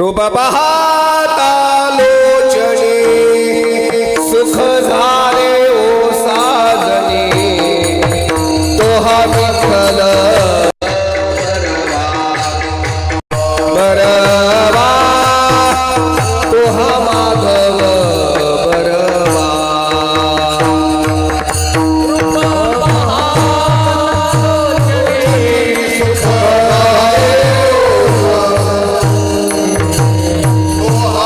रूप पाहता लोचनी सुख झाले ओ साजनी तो हा विठ्ठल बरवा तो हा माधव बरवा Oh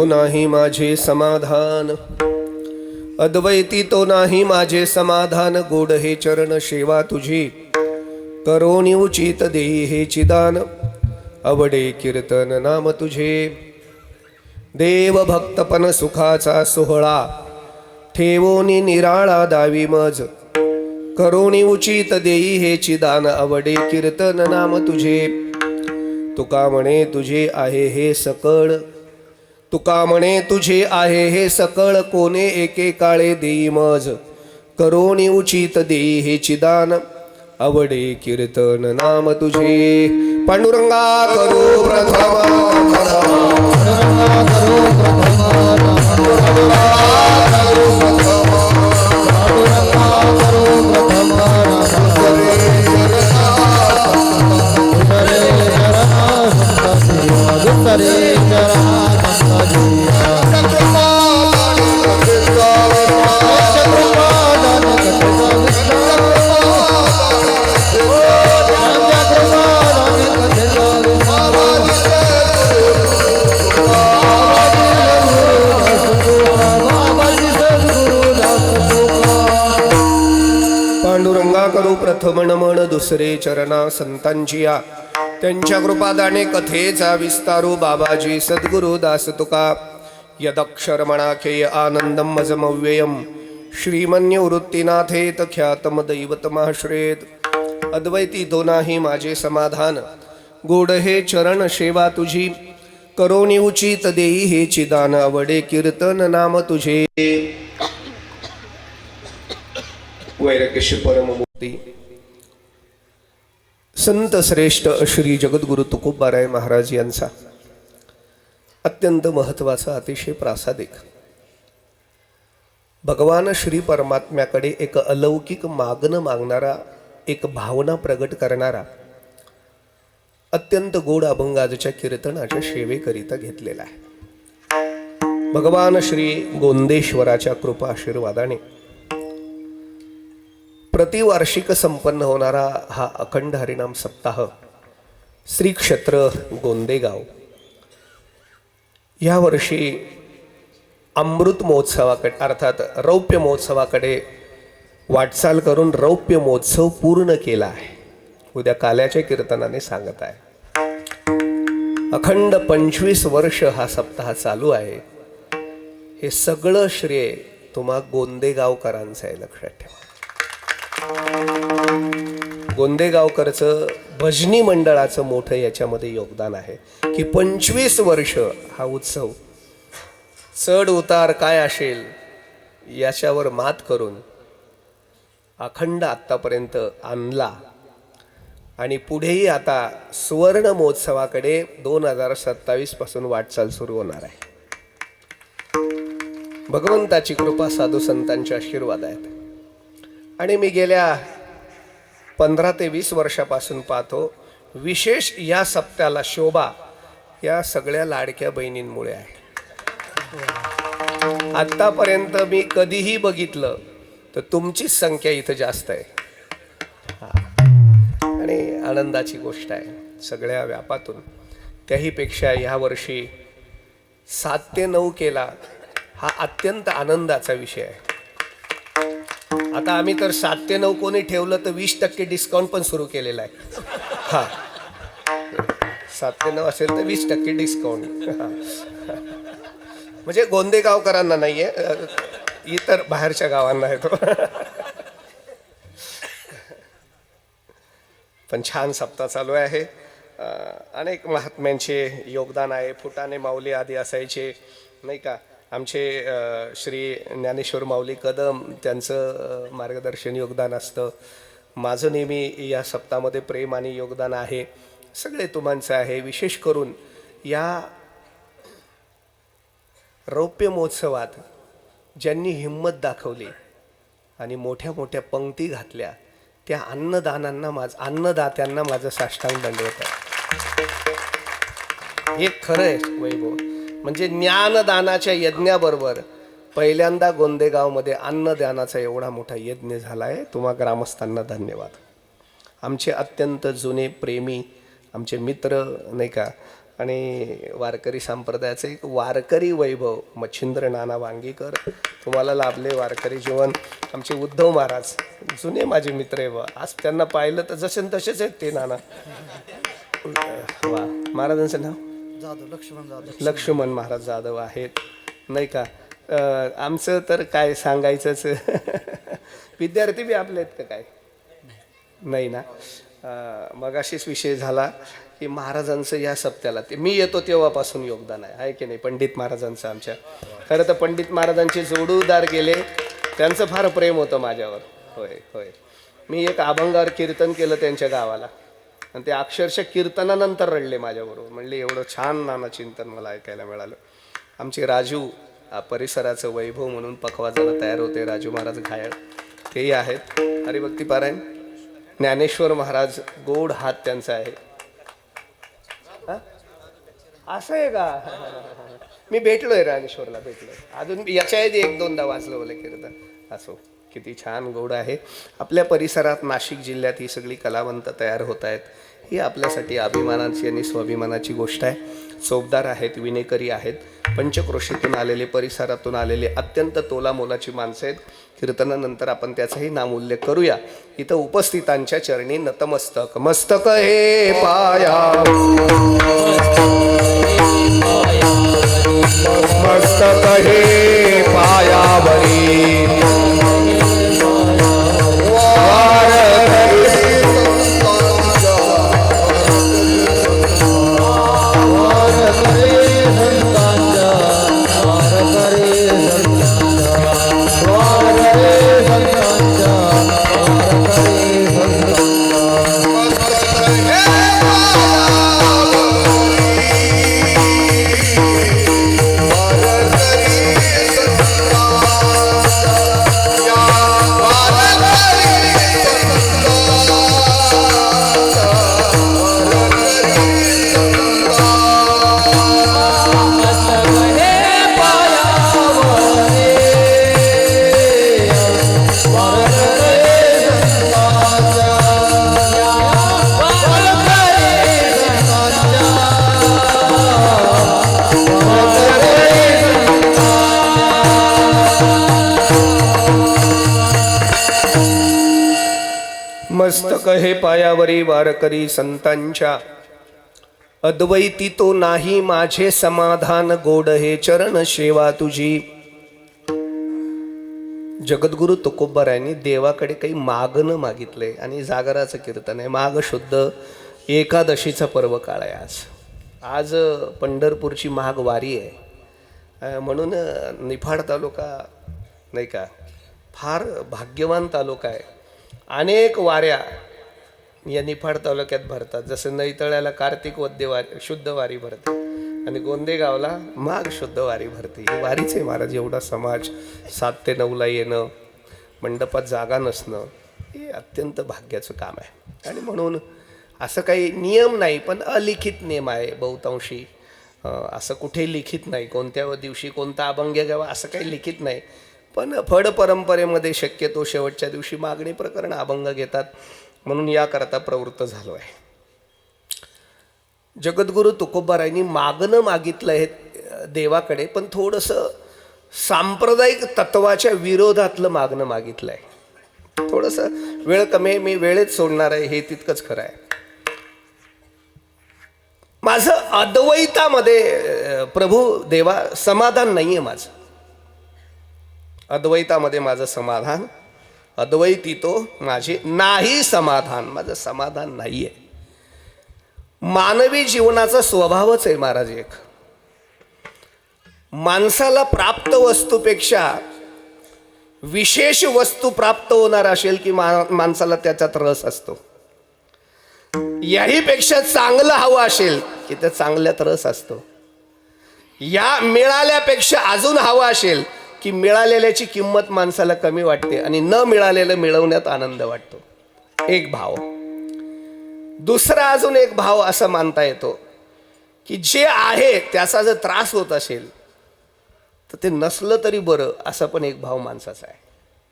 तो नाही माझे समाधान, अद्वैती तो नाही माझे समाधान. गोड हे चरण सेवा तुझी, करोनी उचित देई हे चिदान. आवडे कीर्तन नाम तुझे, देव भक्तपण सुखाचा सोहळा. ठेवोनी निराळा दावी मज, करोनी उचित देई हे चिदान. आवडे कीर्तन नाम तुझे, तुका म्हणे तुझे आहे हे सकळ. तुका म्हणे तुझे आहे हे सकळ. कोणे एके काळे देई मज, करोनी उचित देई हे चिदान. आवडे कीर्तन नाम तुझे. पांडुरंगा करो प्रथम, पांडुरंगा करू प्रथम नमन दुसरे चरणा संतांची या. त्यांच्या कृपादाने कथेचा विस्तारू बाबाजी सद्गुरु दास तुका. यदक्षर मणाखेय आनंदम मजमव्ययम, श्रीमन्यवृत्तीनाथेत ख्यातम दैवतमाश्रेत. अद्वैती तो नाही माझे समाधान, गोड हे चरण सेवा तुझी. करोनी उचित देई हे चिदान. आवडे कीर्तन नाम तुझे. वैराग्यशी परममूर्ती संत श्रेष्ठ श्री जगद्गुरु तुकोबाराय महाराज यांचा अत्यंत महत्त्वाचा, अतिशय प्रासादिक, भगवान श्री परमात्म्याकडे एक अलौकिक मागणं मागणारा, एक भावना प्रगट करणारा, अत्यंत गोड अभंगाच्या कीर्तनाच्या सेवेकरिता घेतलेला आहे. भगवान श्री गोंदेश्वराच्या कृपा आशीर्वादाने प्रतिवार्षिक संपन्न होणारा हा अखंड हरिनाम सप्ताह श्री क्षेत्र गोंदेगाव या वर्षी अमृत महोत्सवाकडे अर्थात रौप्य महोत्सवाकडे वाटचाल करून रौप्य महोत्सव पूर्ण केला आहे. उद्या काल्याच्या कीर्तनाने सांगत आहे. अखंड 25 वर्ष हा सप्ताह चालू आहे. हे सगळं श्रेय तुम्हा गोंदेगावकरांचं आहे, लक्षात ठेवा. गोंदेगावकरचं भजनी मंडळाचं मोठं याच्यामध्ये योगदान आहे की 25 वर्ष हा उत्सव चढ उतार काय असेल याच्यावर मात करून अखंड आत्तापर्यंत आणला. आणि पुढेही आता सुवर्ण महोत्सवाकडे 2027 पासून वाटचाल सुरू होणार आहे. भगवंताची कृपा, साधू संतांचे आशीर्वाद आहेत. आणि मी गेल्या 15 ते 20 वर्षापासून पाहतो, विशेष या सप्त्याला शोभा या सगळ्या लाडक्या बहिणींमुळे आहे. आतापर्यंत मी कधीही बघितलं तर तुमचीच संख्या इथं जास्त आहे. आणि आनंदाची गोष्ट आहे सगळ्या व्यापातून. त्याहीपेक्षा ह्या वर्षी 7 ते 9 केला हा अत्यंत आनंदाचा विषय आहे. आता आम्ही तर 7 ते 9 कोणी ठेवलं तर 20% डिस्काउंट पण सुरू केलेला आहे. हा, 7 ते 9 असेल तर 20% डिस्काउंट. म्हणजे गोंदेगावकरांना नाहीये, इतर बाहेरच्या गावांना आहे तो. पण छान सप्ताह चालू आहे. अनेक महात्म्यांचे योगदान आहे. फुटाणे माऊली आदी असायचे नाही का. आमचे श्री ज्ञानेश्वर माऊली कदम, त्यांचं मार्गदर्शन योगदान असतं. माझं नेहमी या सप्ताहामध्ये प्रेम आणि योगदान आहे. सगळे तुमांचं आहे. विशेष करून या रौप्य महोत्सवात ज्यांनी हिंमत दाखवली आणि मोठ्या मोठ्या पंक्ती घातल्या त्या अन्नदात्यांना माझं साष्टांग दंडवत आहे. हे खरं आहे वैभव. म्हणजे ज्ञानदानाच्या यज्ञाबरोबर पहिल्यांदा गोंदेगावमध्ये अन्नदानाचा एवढा मोठा यज्ञ झाला आहे. तुम्हा ग्रामस्थांना धन्यवाद. आमचे अत्यंत जुने प्रेमी आमचे मित्र नाही का, आणि वारकरी संप्रदायाचं एक वारकरी वैभव मच्छिंद्र नाना वांगीकर तुम्हाला लाभले. वारकरी जीवन आमचे उद्धव महाराज जुने माझे मित्र आहे बा. आज त्यांना पाहिलं तर जसे तसेच आहेत ते नाना. वा, महाराजांचं नाव जाधव, लक्ष्मण जाधव. लक्ष्मण महाराज जाधव आहेत नाही का. आमचं तर काय सांगायचंच. विद्यार्थी बी आपले आहेत का काय नाही ना. मग अशीच विषय झाला की महाराजांचं या सप्त्याला ते मी येतो तेव्हापासून योगदान आहे की नाही. पंडित महाराजांचं आमच्या खरं तर पंडित महाराजांचे जोडूदार गेले. त्यांचं फार प्रेम होतं माझ्यावर. होय होय. मी एक अभंगावर कीर्तन केलं त्यांच्या गावाला आणि ते अक्षरशः कीर्तनानंतर रडले माझ्याबरोबर. म्हणले एवढं छान नाना चिंतन मला ऐकायला मिळालं. आमचे राजू परिसराचं वैभव म्हणून पखवाजाला तयार होते. राजू महाराज घायल तेही आहेत. हरिभक्ती पारायण ज्ञानेश्वर महाराज गोड हात त्यांचा आहे. असं आहे का. मी भेटलोय ज्ञानेश्वरला भेटलोय. अजून याच्या आधी एक दोनदा वाचलं बोले कीर्तन. असो किती छान गोड आहे. आपल्या परिसरात नाशिक जिल्ह्यात ही सगळी कलावंत तयार होत आहेत. ही आपल्यासाठी अभिमानाची आणि स्वाभिमानाची गोष्ट आहे. चोपदार आहेत, विनेकरी आहेत, पंचक्रोशीतून आलेले, परिसरातून आलेले अत्यंत तोलामोलाची माणसं आहेत. कीर्तनानंतर आपण त्याचाही नामोल्लेख करूया. इथं उपस्थितांच्या चरणी नतमस्तक. मस्तक हे पाया, मस्तक हे पायावरी, मस्तक हे पायावरी वारकरी संतांच्या, अद्वैती तो नाही माझे समाधान, गोड हे चरण सेवा तुझी. जगद्गुरु तुकोबारायांनी देवाकडे काही मागणं मागितलंय आणि जागराचं कीर्तन आहे. माघ शुद्ध एकादशीचा पर्व काळ आहे आज. आज पंढरपूरची माघ वारी आहे. म्हणून निफाड तालुका नाही का फार भाग्यवान तालुका आहे. अनेक वाऱ्या या निफाड तालुक्यात भरतात. जसं नैतळ्याला कार्तिक वद्य वारी शुद्ध वारी भरते आणि गोंदेगावला माघ शुद्ध वारी भरते. ही वारीच आहे महाराज. एवढा समाज 7 ते 9ला येणं, मंडपात जागा नसणं हे अत्यंत भाग्याचं काम आहे. आणि म्हणून असं काही नियम नाही, पण अलिखित नियम आहे बहुतांशी. असं कुठेही लिखित नाही कोणत्या दिवशी कोणता अभंग घ्यावा असं काही लिखित नाही. पण फड परंपरेमध्ये शक्यतो शेवटच्या दिवशी मागणी प्रकरण अभंग घेतात. म्हणून याकरता प्रवृत्त झालो आहे. जगद्गुरु तुकोबारायांनी मागणं मागितलं आहे देवाकडे, पण थोडंसं सांप्रदायिक तत्वाच्या विरोधातलं मागणं मागितलं आहे. थोडंसं वेळ कमी आहे, मी वेळेत सोडणार आहे हे तितकंच खरं आहे. माझं अद्वैतामध्ये प्रभू देवा समाधान नाही आहे. माझं अद्वैतामध्ये माझं समाधान, अद्वैती तो माझे नाही समाधान. माझं समाधान नाही आहे. मानवी जीवनाचा स्वभावच आहे महाराज एक. माणसाला प्राप्त वस्तूपेक्षा विशेष वस्तू प्राप्त होणार असेल की माणसाला त्याच्यात रस असतो. याहीपेक्षा चांगलं हवं असेल की त्या चांगल्यात रस असतो. या मिळाल्यापेक्षा अजून हवं असेल की मिळालेल्याची किंमत माणसाला कमी वाटते आणि न मिळालेलं मिळवण्यात आनंद वाटतो. एक भाव. दुसरा अजून एक भाव असं मानता येतो की जे आहे त्याचा जर त्रास होत असेल तर ते नसलं तरी बरं, असा पण एक भाव माणसाचा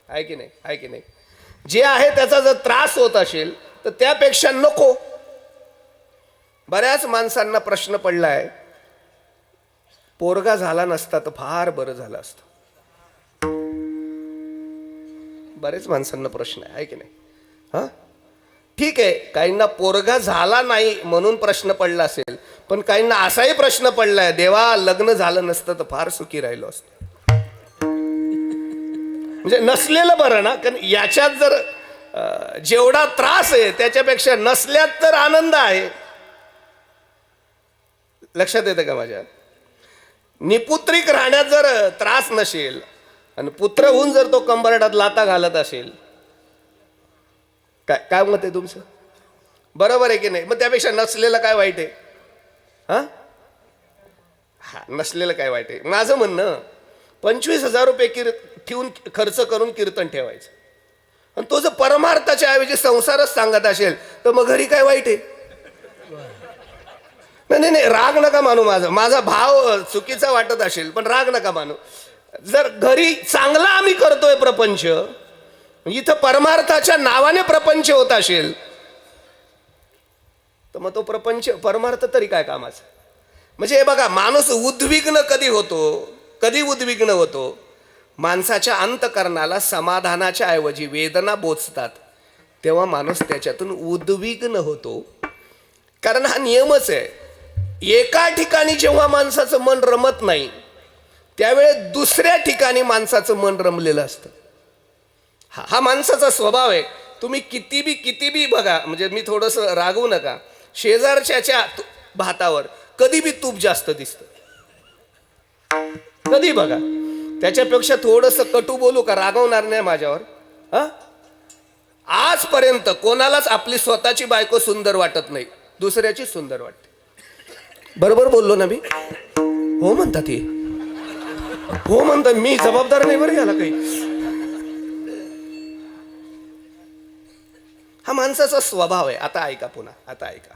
आहे की नाही. आहे की नाही. जे आहे त्याचा जर त्रास होत असेल तर त्यापेक्षा नको. बऱ्याच माणसांना प्रश्न पडलाय, पोरगा झाला नसता तर फार बरं झालं असतं. बरेच माणसांना प्रश्न आहे की नाही? हा, ठीक आहे, काहींना पोरगा झाला नाही म्हणून प्रश्न पडला असेल, पण काहींना असाही प्रश्न पडलाय, देवा लग्न झालं नसतं तर फार सुखी राहिलो असतो. म्हणजे नसलेलं बरं ना, कारण याच्यात जर जेवढा त्रास आहे त्याच्यापेक्षा नसल्यात तर आनंद आहे. लक्षात येतं का माझ्या? निपुत्रिक राहण्यात जर त्रास नसेल आणि पुत्र होऊन जर तो कंबरडात लाता घालत असेल, काय काय मत आहे तुमचं? बरोबर आहे की नाही? मग त्यापेक्षा नसलेलं काय वाईट आहे? हा, नसलेलं काय वाईट आहे? माझं म्हणणं, 25,000 रुपये ठेवून खर्च करून कीर्तन ठेवायचं, आणि तो जर परमार्थाच्या ऐवजी संसारच सांगत असेल तर मग घरी काय वाईट आहे? नाही नाही, राग नका मानू. माझा भाव चुकीचा वाटत असेल पण राग नका मानू. जर घरी चांगला आम्ही करतोय प्रपंच, इथं परमार्थाच्या नावाने प्रपंच होत असेल तर मग तो प्रपंच परमार्थ तरी काय कामाचा? म्हणजे हे बघा, माणूस उद्विग्न कधी होतो? कधी उद्विग्न होतो? माणसाच्या अंतकरणाला समाधानाच्या ऐवजी वेदना बोचतात, तेव्हा माणूस त्याच्यातून उद्विग्न होतो. कारण हा नियमच आहे, एका ठिकाणी जेव्हा माणसाचं मन रमत नाही त्यावेळेस दुसऱ्या ठिकाणी माणसाचं मन रमलेलं असतं. हा माणसाचा स्वभाव आहे. तुम्ही किती बी बघा, म्हणजे मी थोडंसं रागवू नका, शेजारच्या भातावर कधी बी तूप जास्त दिसतं. कधी बघा, त्याच्यापेक्षा थोडंसं कटू बोलू का, रागवणार नाही माझ्यावर? हा, आजपर्यंत कोणालाच आपली स्वतःची बायको सुंदर वाटत नाही, दुसऱ्याची सुंदर वाटते. बरोबर बोललो ना मी? हो म्हणतात हे, हो म्हणतात, मी जबाबदार नाही बरं याला काही. हा माणसाचा स्वभाव आहे. आता ऐका, पुन्हा आता ऐका.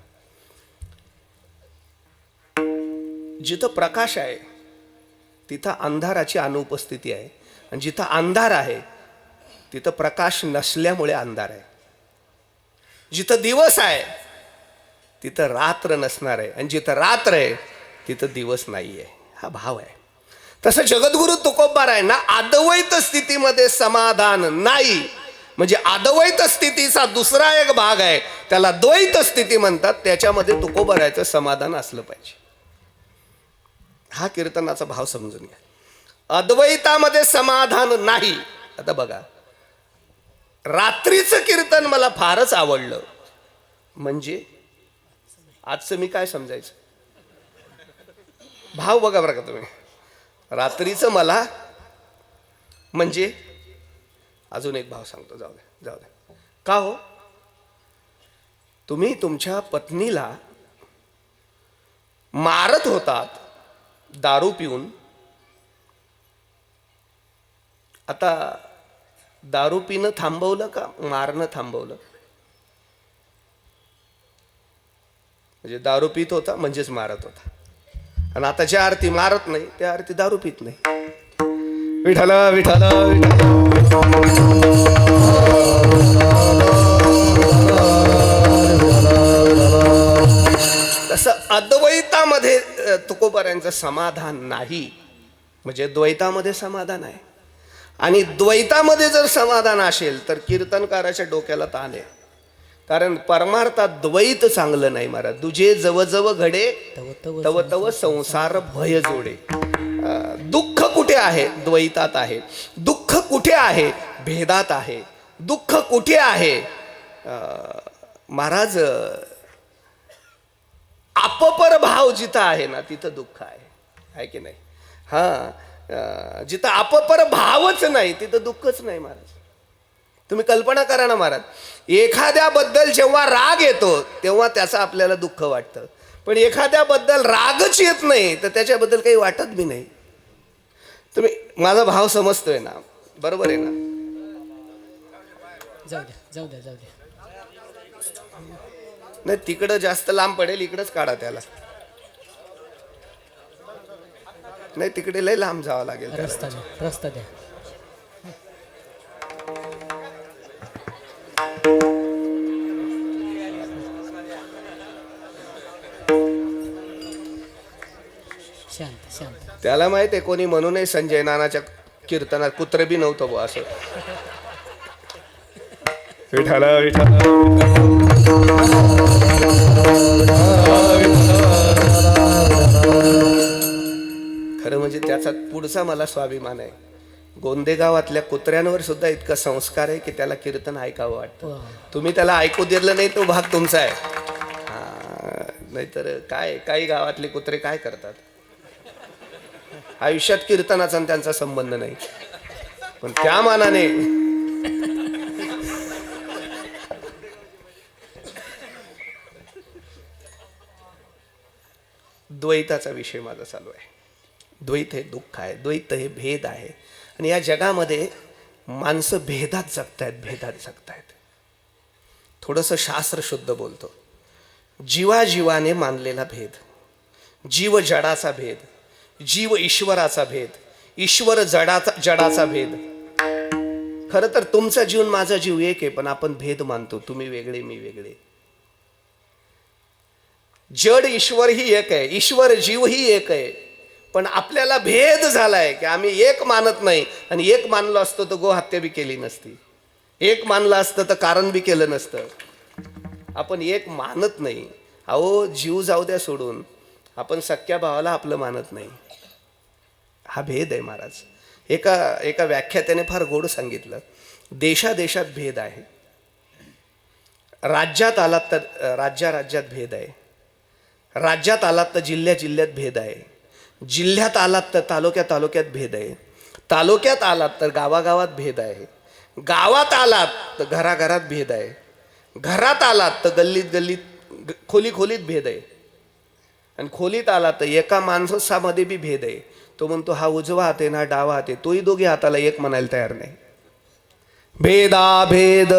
जिथं प्रकाश आहे तिथं अंधाराची अनुपस्थिती आहे, आणि जिथं अंधार आहे तिथं प्रकाश नसल्यामुळे अंधार आहे. जिथं दिवस आहे तिथं रात्र नसणार आहे, आणि जिथं रात्र आहे तिथं दिवस नाही आहे. हा भाव आहे. तसं जगद्गुरु तुकोबार आहे ना, अद्वैत स्थितीमध्ये समाधान नाही, म्हणजे अद्वैत स्थितीचा दुसरा एक भाग आहे, त्याला द्वैत स्थिती म्हणतात, त्याच्यामध्ये तुकोबारायचं समाधान असलं पाहिजे. हा कीर्तनाचा भाव समजून घ्या. अद्वैतामध्ये समाधान नाही. आता बघा, रात्रीचं कीर्तन मला फारच आवडलं, म्हणजे आजचं मी काय समजायचं? भाव बघा बरं का तुम्ही. रात्रीचं मला म्हणजे, अजून एक भाव सांगतो, जाऊ दे. का हो? तुम्ही तुमच्या पत्नीला मारत होतात दारू पिऊन. आता दारू पिणं थांबवलं का मारणं थांबवलं? म्हणजे दारू पित होता म्हणजेच मारत होता, आणि आता ज्या आरती मारत नाही त्या आरती दारू पित नाही. विठ्ठल विठ्ठल तसं अद्वैतामध्ये तुकोबारांचं समाधान नाही, म्हणजे द्वैतामध्ये समाधान आहे. आणि द्वैतामध्ये जर समाधान असेल तर कीर्तनकाराच्या डोक्याला ताण आहे. कारण परमार्थात द्वैत चांगलं नाही महाराज. तुझे जव जव घडे तव तव संसार भय जोडे. दुःख कुठे आहे? द्वैतात आहे. दुःख कुठे आहे? भेदात आहे. दुःख कुठे आहे महाराज? अपपर भाव जिथं आहे ना तिथं दुःख आहे की नाही? हा, जिथं अपपर भावच नाही तिथं दुःखच नाही महाराज. तुम्ही कल्पना करा ना महाराज, एखाद्याबद्दल जेव्हा राग येतो तेव्हा त्याचं आपल्याला दुःख वाटतं, पण एखाद्याबद्दल रागच येत नाही तर त्याच्याबद्दल काही वाटत बी नाही. तुम्ही माझा भाव समजतोय ना? बरोबर आहे ना? जाऊ द्या. नाही, तिकडं जास्त लांब पडेल, इकडंच काढा त्याला. नाही, तिकडे लय लांब जावं लागेल. रस्ता द्या. शांत शांत. त्याला माहित आहे कोणी म्हणूनही संजय नानाच्या कीर्तनात कुत्र बी नव्हतं बुवा असं. विठाला विठाला खरं म्हणजे त्याचा पुढचा मला स्वाभिमान आहे. गोंदे गावातल्या कुत्र्यांवर सुद्धा इतका संस्कार आहे की त्याला कीर्तन ऐकावं वाटतं. वा. तुम्ही त्याला ऐकू दिलं नाही तो भाग तुमचा आहे. नाहीतर काय काही गावातले कुत्रे काय करतात, आयुष्यात कीर्तनाचा आणि त्यांचा संबंध नाही. पण त्या मानाने द्वैताचा विषय माझा चालू आहे. द्वैत हे दुःख आहे, द्वैत हे भेद आहे. आणि या जगामध्ये माणसं भेदात जगतायत, भेदात जगतायत. थोडंसं शास्त्र शुद्ध बोलतो. जीवाजीवाने मानलेला भेद, जीव जडाचा भेद, जीव ईश्वराचा भेद, ईश्वर जडाचा भेद. खरं तर तुमचा जीव माझा जीव एक आहे, पण आपण भेद मानतो. तुम्ही वेगळे, मी वेगळे. जड ईश्वर ही एक आहे, ईश्वर जीव ही एक आहे, पण आपल्याला भेद झालाय की आम्ही एक मानत नाही. आणि एक मानलो असतो तर गोहत्या बी केली नसती, एक मानलं असतं तर कारण बी केलं नसतं. आपण एक मानत नाही. अहो जीव जाऊ द्या सोडून, आपण सख्या भावाला आपलं मानत नाही. हा भेद आहे महाराज. एका व्याख्यात्याने फार गोड सांगितलं. देशादेशात भेद आहे, राज्यात आलात तर राज्यात भेद आहे, राज्यात आलात तर जिल्ह्यात भेद आहे, जिल्ह्यात आलात तर तालुक्यात भेद आहे, तालुक्यात आलात तर गावागावात भेद आहे, गावात आलात तर घराघरात भेद आहे, घरात आलात तर गल्लीत खोलीत भेद आहे, आणि खोलीत आलात तर एका माणसामध्ये बी भेद आहे. तो म्हणतो हा उजवा हात आहे ना डावा हात आहे, तोही दोघी हाताला एक म्हणायला तयार नाही. भेदा भेद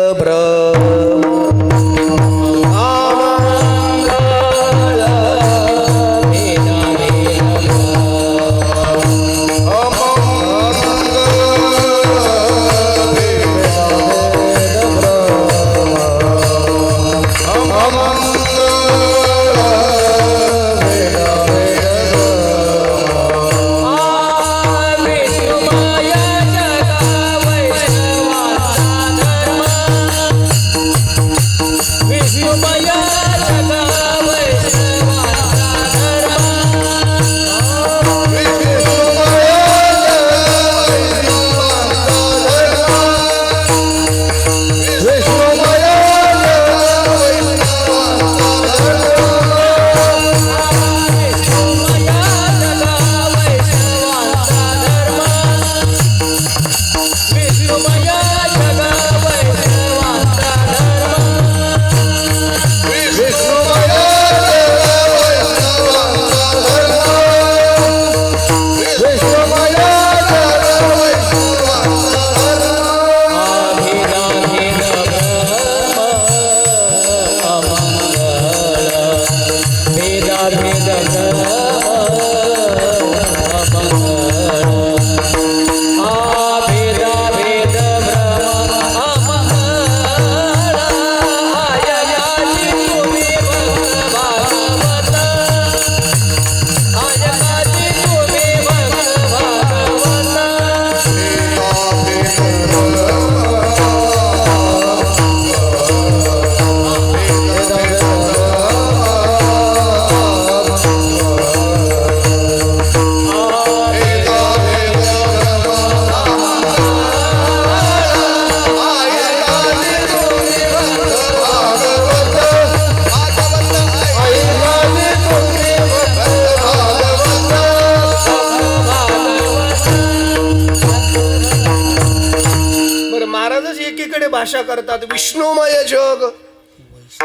भाषा करतात. विष्णुमय जग,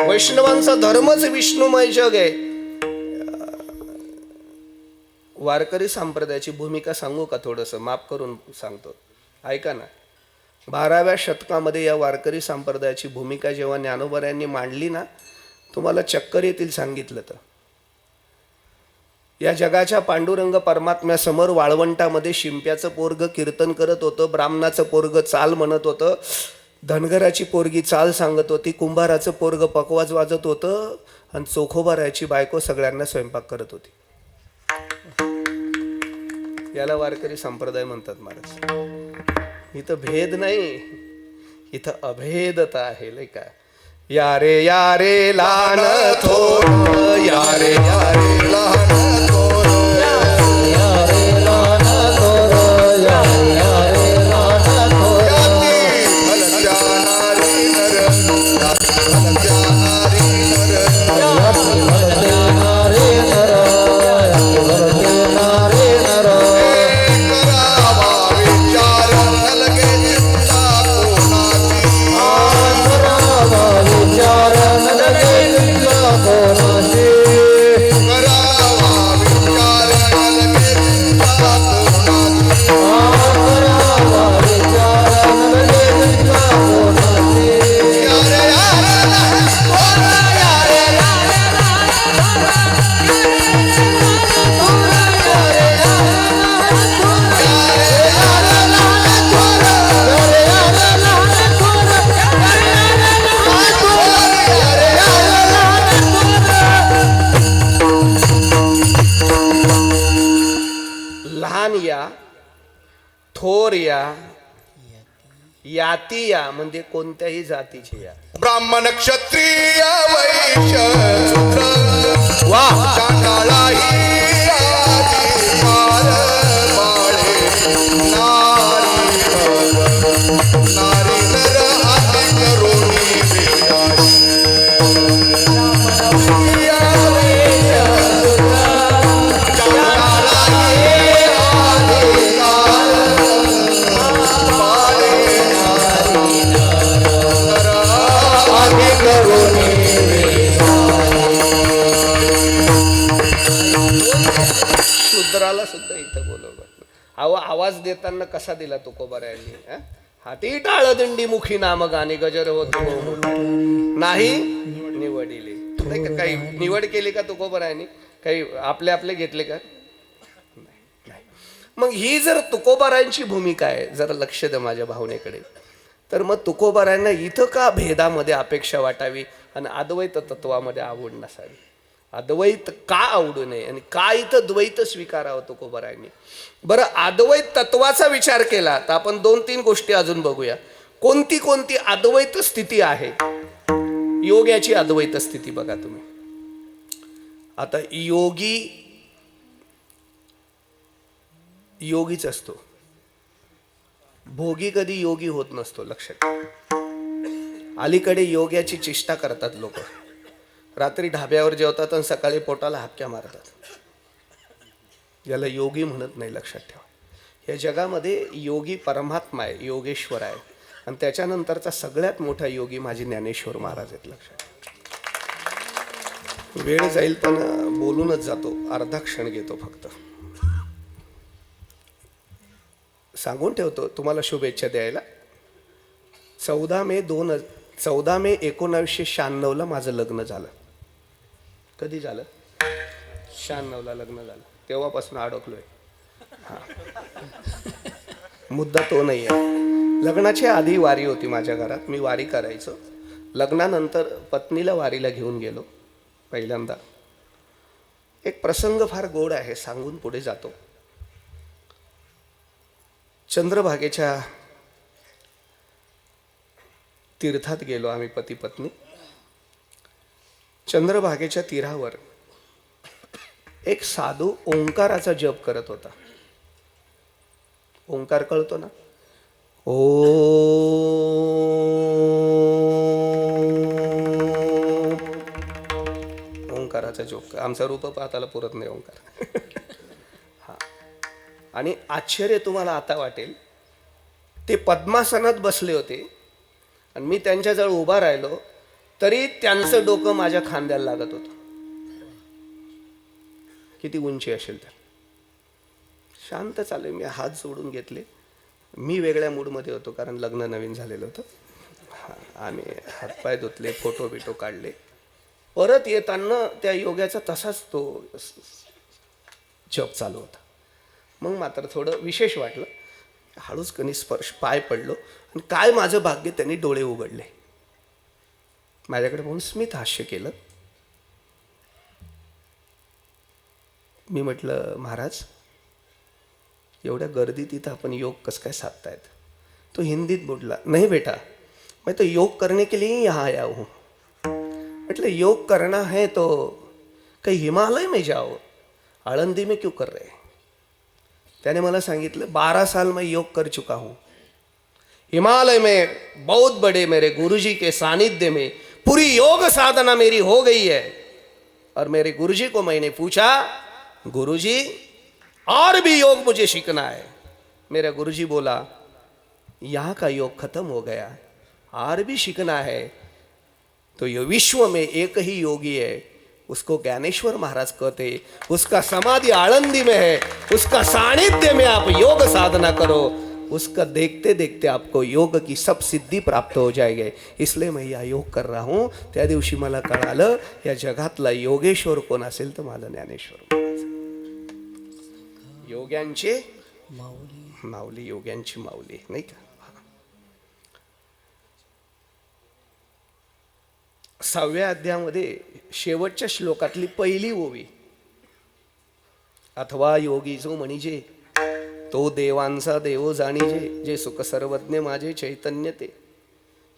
वैष्णवांचा धर्मच विष्णुमय जग आहे. वारकरी संप्रदायाची भूमिका सांगू का? थोडंसं माफ करून सांगतो, ऐका ना. 12व्या शतकामध्ये या वारकरी संप्रदायाची भूमिका जेव्हा ज्ञानोबा मांडली ना, तुम्हाला चक्कर येतील सांगितलं तर. या जगाच्या पांडुरंग परमात्म्यासमोर वाळवंटामध्ये शिंप्याचं पोरग कीर्तन करत होतं, ब्राह्मणाचं पोरग चाल म्हणत होतं, धनगराची पोरगी चाल सांगत होती, कुंभाराचं पोरग पकवाज वाजत होतं, आणि चोखोबाराची बायको सगळ्यांना स्वयंपाक करत होती. याला वारकरी संप्रदाय म्हणतात महाराज. इथं भेद नाही, इथं अभेदता आहे. लय का या रे लहान थोर, या रे लहान थोर, लहान या, थोर या, याती या म्हणजे कोणत्याही जातीचे या. ब्राह्मण क्षत्रिय वैश्य शूद्र वा चांडाळाही आदी मार बाळे नारी नर हाती करोनी शूद्राला सुद्धा इथं बोलवलं. अहो आवाज देताना कसा दिला तुकोबारायांनी? हाती टाळदंडी मुखी नाम गाणे गजर होतो नाही निवडिले. नाही का काही निवड केली का तुकोबारायांनी? काही आपले आपले घेतले का? नाही. मग ही जर तुकोबारायांची भूमिका आहे, जरा लक्ष द्या माझ्या भावनेकडे, तर मग तुकोबारायांना इथं का भेदामध्ये अपेक्षा वाटावी आणि अद्वैत तत्वामध्ये आवड नसावी? अद्वैत का आवडू नये आणि का इथं द्वैत स्वीकारावं तुकोबारायांनी? बरं, अद्वैत तत्वाचा विचार केला तर आपण 2-3 गोष्टी अजून बघूया. कोणती कोणती अद्वैत स्थिती आहे? योग्याची अद्वैत स्थिती बघा तुम्ही. आता योगीच असतो, भोगी कधी योगी होत नसतो. लक्षात. अलीकडे योग्याची चेष्टा करतात लोक. रात्री ढाब्यावर जेवतात आणि सकाळी पोटाला हापक्या मारतात. याला योगी म्हणत नाही. लक्षात ठेवा. या जगामध्ये योगी परमात्मा आहे, योगेश्वर आहे, आणि त्याच्यानंतरचा सगळ्यात मोठा योगी माझे ज्ञानेश्वर महाराज आहेत. लक्षात. वेळ जाईल पण बोलूनच जातो, अर्धा क्षण घेतो फक्त. सांगून ठेवतो तुम्हाला शुभेच्छा द्यायला. 14 मे 1996 माझं लग्न झालं. कधी झालं? 96 लग्न झालं. तेव्हापासून अडकलोय. हा, मुद्दा तो नाही आहे. लग्नाच्या आधी वारी होती माझ्या घरात, मी वारी करायचो. लग्नानंतर पत्नीला वारीला घेऊन गेलो पहिल्यांदा. एक प्रसंग फार गोड आहे, सांगून पुढे जातो. चंद्रभागेच्या तीर्थात गेलो आम्ही पती पत्नी. चंद्रभागेच्या तीरावर एक साधू ओंकाराचा जप करत होता. ओंकार कळतो ना? ओ ओंकाराचा जप. आमचा रूप पाहताला पुरत नाही ओंकार. हा. आणि आश्चर्य तुम्हाला आता वाटेल, ते पद्मासनात बसले होते आणि मी त्यांच्याजवळ उभा राहिलो तरी त्यांचं डोकं माझ्या खांद्याला लागत होतं. किती उंची असेल तर. शांत चालू. मी हात जोडून घेतले. मी वेगळ्या मूडमध्ये होतो कारण लग्न नवीन झालेलं होतं. आम्ही हातपाय धुतले, फोटो बिटो काढले. परत येताना त्या योग्याचा तसाच तो जप चालू होता. मग मात्र थोडं विशेष वाटलं. हळूच कणी स्पर्श पाय पडलो आणि काय माझं भाग्य, त्यांनी डोळे उघडले. माझ्याकडे पाहून स्मित हास्य केलं. मी म्हटलं, महाराज एवढ्या गर्दीत इथं आपण योग कसं काय साधतायत? तो हिंदीत बोलला, नहीं बेटा मैं तो योग करने के लिए ही यहाँ आया हूँ. म्हटलं योग करना है तो कहीं हिमालय में जाओ, आळंदी में क्यों कर रहे? त्याने मला सांगितलं 12 साल मैं योग कर चुका हूँ. हिमालय में बहुत बड़े मेरे गुरुजी के सानिध्य में पूरी योग साधना मेरी हो गई है. और मेरे गुरुजी को मैंने पूछा, गुरुजी और भी योग मुझे सीखना है. मेरा गुरुजी बोला, यहाँ का योग खत्म हो गया, और भी सीखना है तो ये विश्व में एक ही योगी है, उसको ज्ञानेश्वर महाराज कहते, उसका समाधि आळंदी में है, उसका सानिध्य में आप योग साधना करो, उसका देखते देखते आपको योग की सब सिद्धि प्राप्त हो जाएगी. इसलिए मैं या योग कर रहा हूँ. त्या दिवशी मला कळालं या जगातला योगेश्वर कोण असेल तर मला ज्ञानेश्वर म्हणायचं. योग्यांचे माऊली माऊली, योग्यांची माऊली, नाही का? 6व्या अध्यायामध्ये शेवटच्या श्लोकातली पहिली ओवी, अथवा योगी जो म्हणजे तो देवांचा देव जाणीजे, जे सुख सर्वज्ञ माझे चैतन्य ते.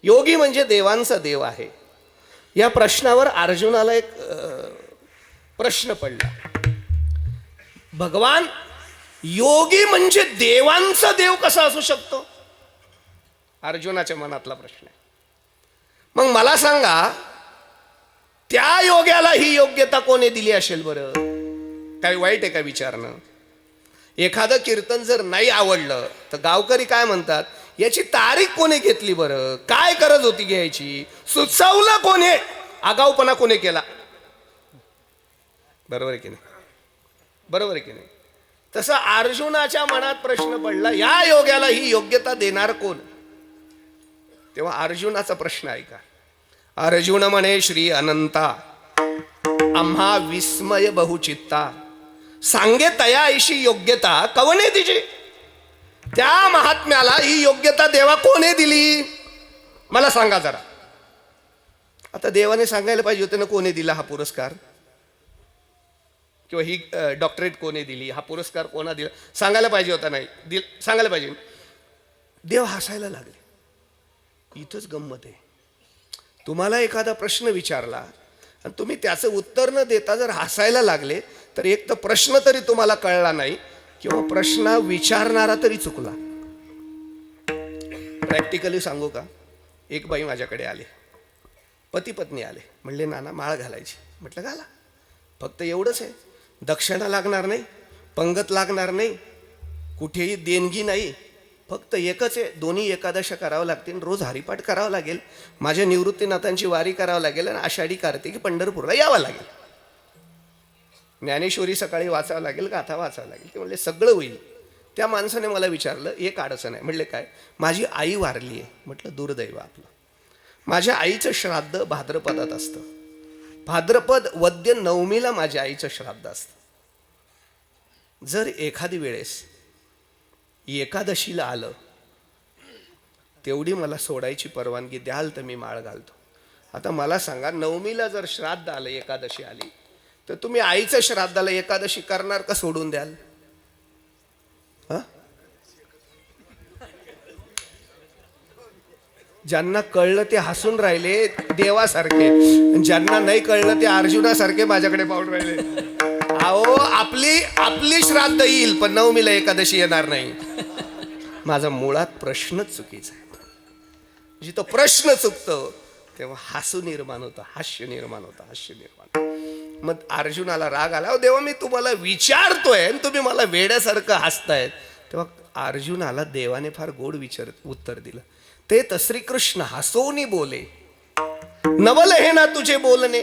योगी म्हणजे देवांचा देव आहे. या प्रश्नावर अर्जुनाला एक प्रश्न पडला, भगवान योगी म्हणजे देवांचा देव कसा असू शकतो? अर्जुनाच्या मनातला प्रश्न आहे. मग मला सांगा, त्या योग्याला ही योग्यता कोणी दिली असेल बरं? काही वाईट आहे का विचारणं? एखादं कीर्तन जर नाही आवडलं तर गावकरी काय म्हणतात, याची तारीख कोणी घेतली बरं? काय गरज होती घ्यायची? सुचवलं कोणी? आगाऊपणा कोणी केला? बरोबर आहे की नाही? बरोबर आहे की नाही? तसं अर्जुनाच्या मनात प्रश्न पडला, या योग्याला ही योग्यता देणार कोण? तेव्हा अर्जुनाचा प्रश्न ऐका. अर्जुन म्हणे, श्री अनंता आम्हा विस्मय बहुचित्ता, सांगे तया ऐशी योग्यता कवने दिली? त्या महात्म्याला ही योग्यता देवा कोणी दिली? मला सांगा जरा. आता देवाने सांगायला पाहिजे होते ना कोणी दिला हा पुरस्कार, किंवा ही डॉक्टरेट कोणी दिली, हा पुरस्कार कोणा दिला, सांगायला पाहिजे होता. नाही सांगायला पाहिजे. देव हसायला लागले. इथंच गंमत आहे. तुम्हाला एखादा प्रश्न विचारला आणि तुम्ही त्याचं उत्तर न देता जर हसायला लागले तर एक तर प्रश्न तरी तुम्हाला कळला नाही, किंवा प्रश्न विचारणारा तरी चुकला. प्रॅक्टिकली सांगू का? एक बाई माझ्याकडे आले, पती पत्नी आले. म्हणले, नाना माळ घालायची. म्हटलं घाला, फक्त एवढंच आहे, दक्षिणा लागणार नाही, पंगत लागणार नाही, कुठेही देणगी नाही, फक्त एकच आहे, दोन्ही एकादशा करावं लागतील, रोज हरिपाठ करावं लागेल, माझ्या निवृत्तीनाथांची वारी करावं लागेल, आणि आषाढी कार्तिकी पंढरपूरला यावं लागेल, ज्ञानेश्वरी सकाळी वाचावं लागेल, गाथा वाचावं लागेल. ते म्हणले सगळं होईल. त्या माणसाने मला विचारलं, एक अडचण आहे. म्हणले काय? माझी आई वारली आहे. म्हटलं दुर्दैव आपलं. माझ्या आईचं श्राद्ध भाद्रपदात असतं. भाद्रपद वद्य नवमीला माझ्या आईचं श्राद्ध असतं. जर एखादी वेळेस एकादशीला आलं, तेवढी मला सोडायची परवानगी द्याल तर मी माळ घालतो. आता मला सांगा, नवमीला जर श्राद्ध आलं, एकादशी आली, तर तुम्ही आईचं श्राद्धाला एकादशी करणार का सोडून द्याल? ज्यांना कळलं ते हसून राहिले देवासारखे, ज्यांना नाही कळलं ते अर्जुनासारखे माझ्याकडे पाहून राहिले. अहो, आपली श्राद्ध येईल पण नवमीला एकादशी येणार नाही. माझा मुळात प्रश्नच चुकीचा आहे. जिथं प्रश्न चुकतो तेव्हा हास्य निर्माण होतं. मग अर्जुनाला राग आला, अहो देवा, मी तुम्हाला विचारतोय आणि तुम्ही मला वेड्यासारखं हसतायत. तेव्हा अर्जुनाला देवाने फार गोड उत्तर दिलं. ते तर श्रीकृष्ण हसोनी बोले, नवल हे ना तुझे बोलणे,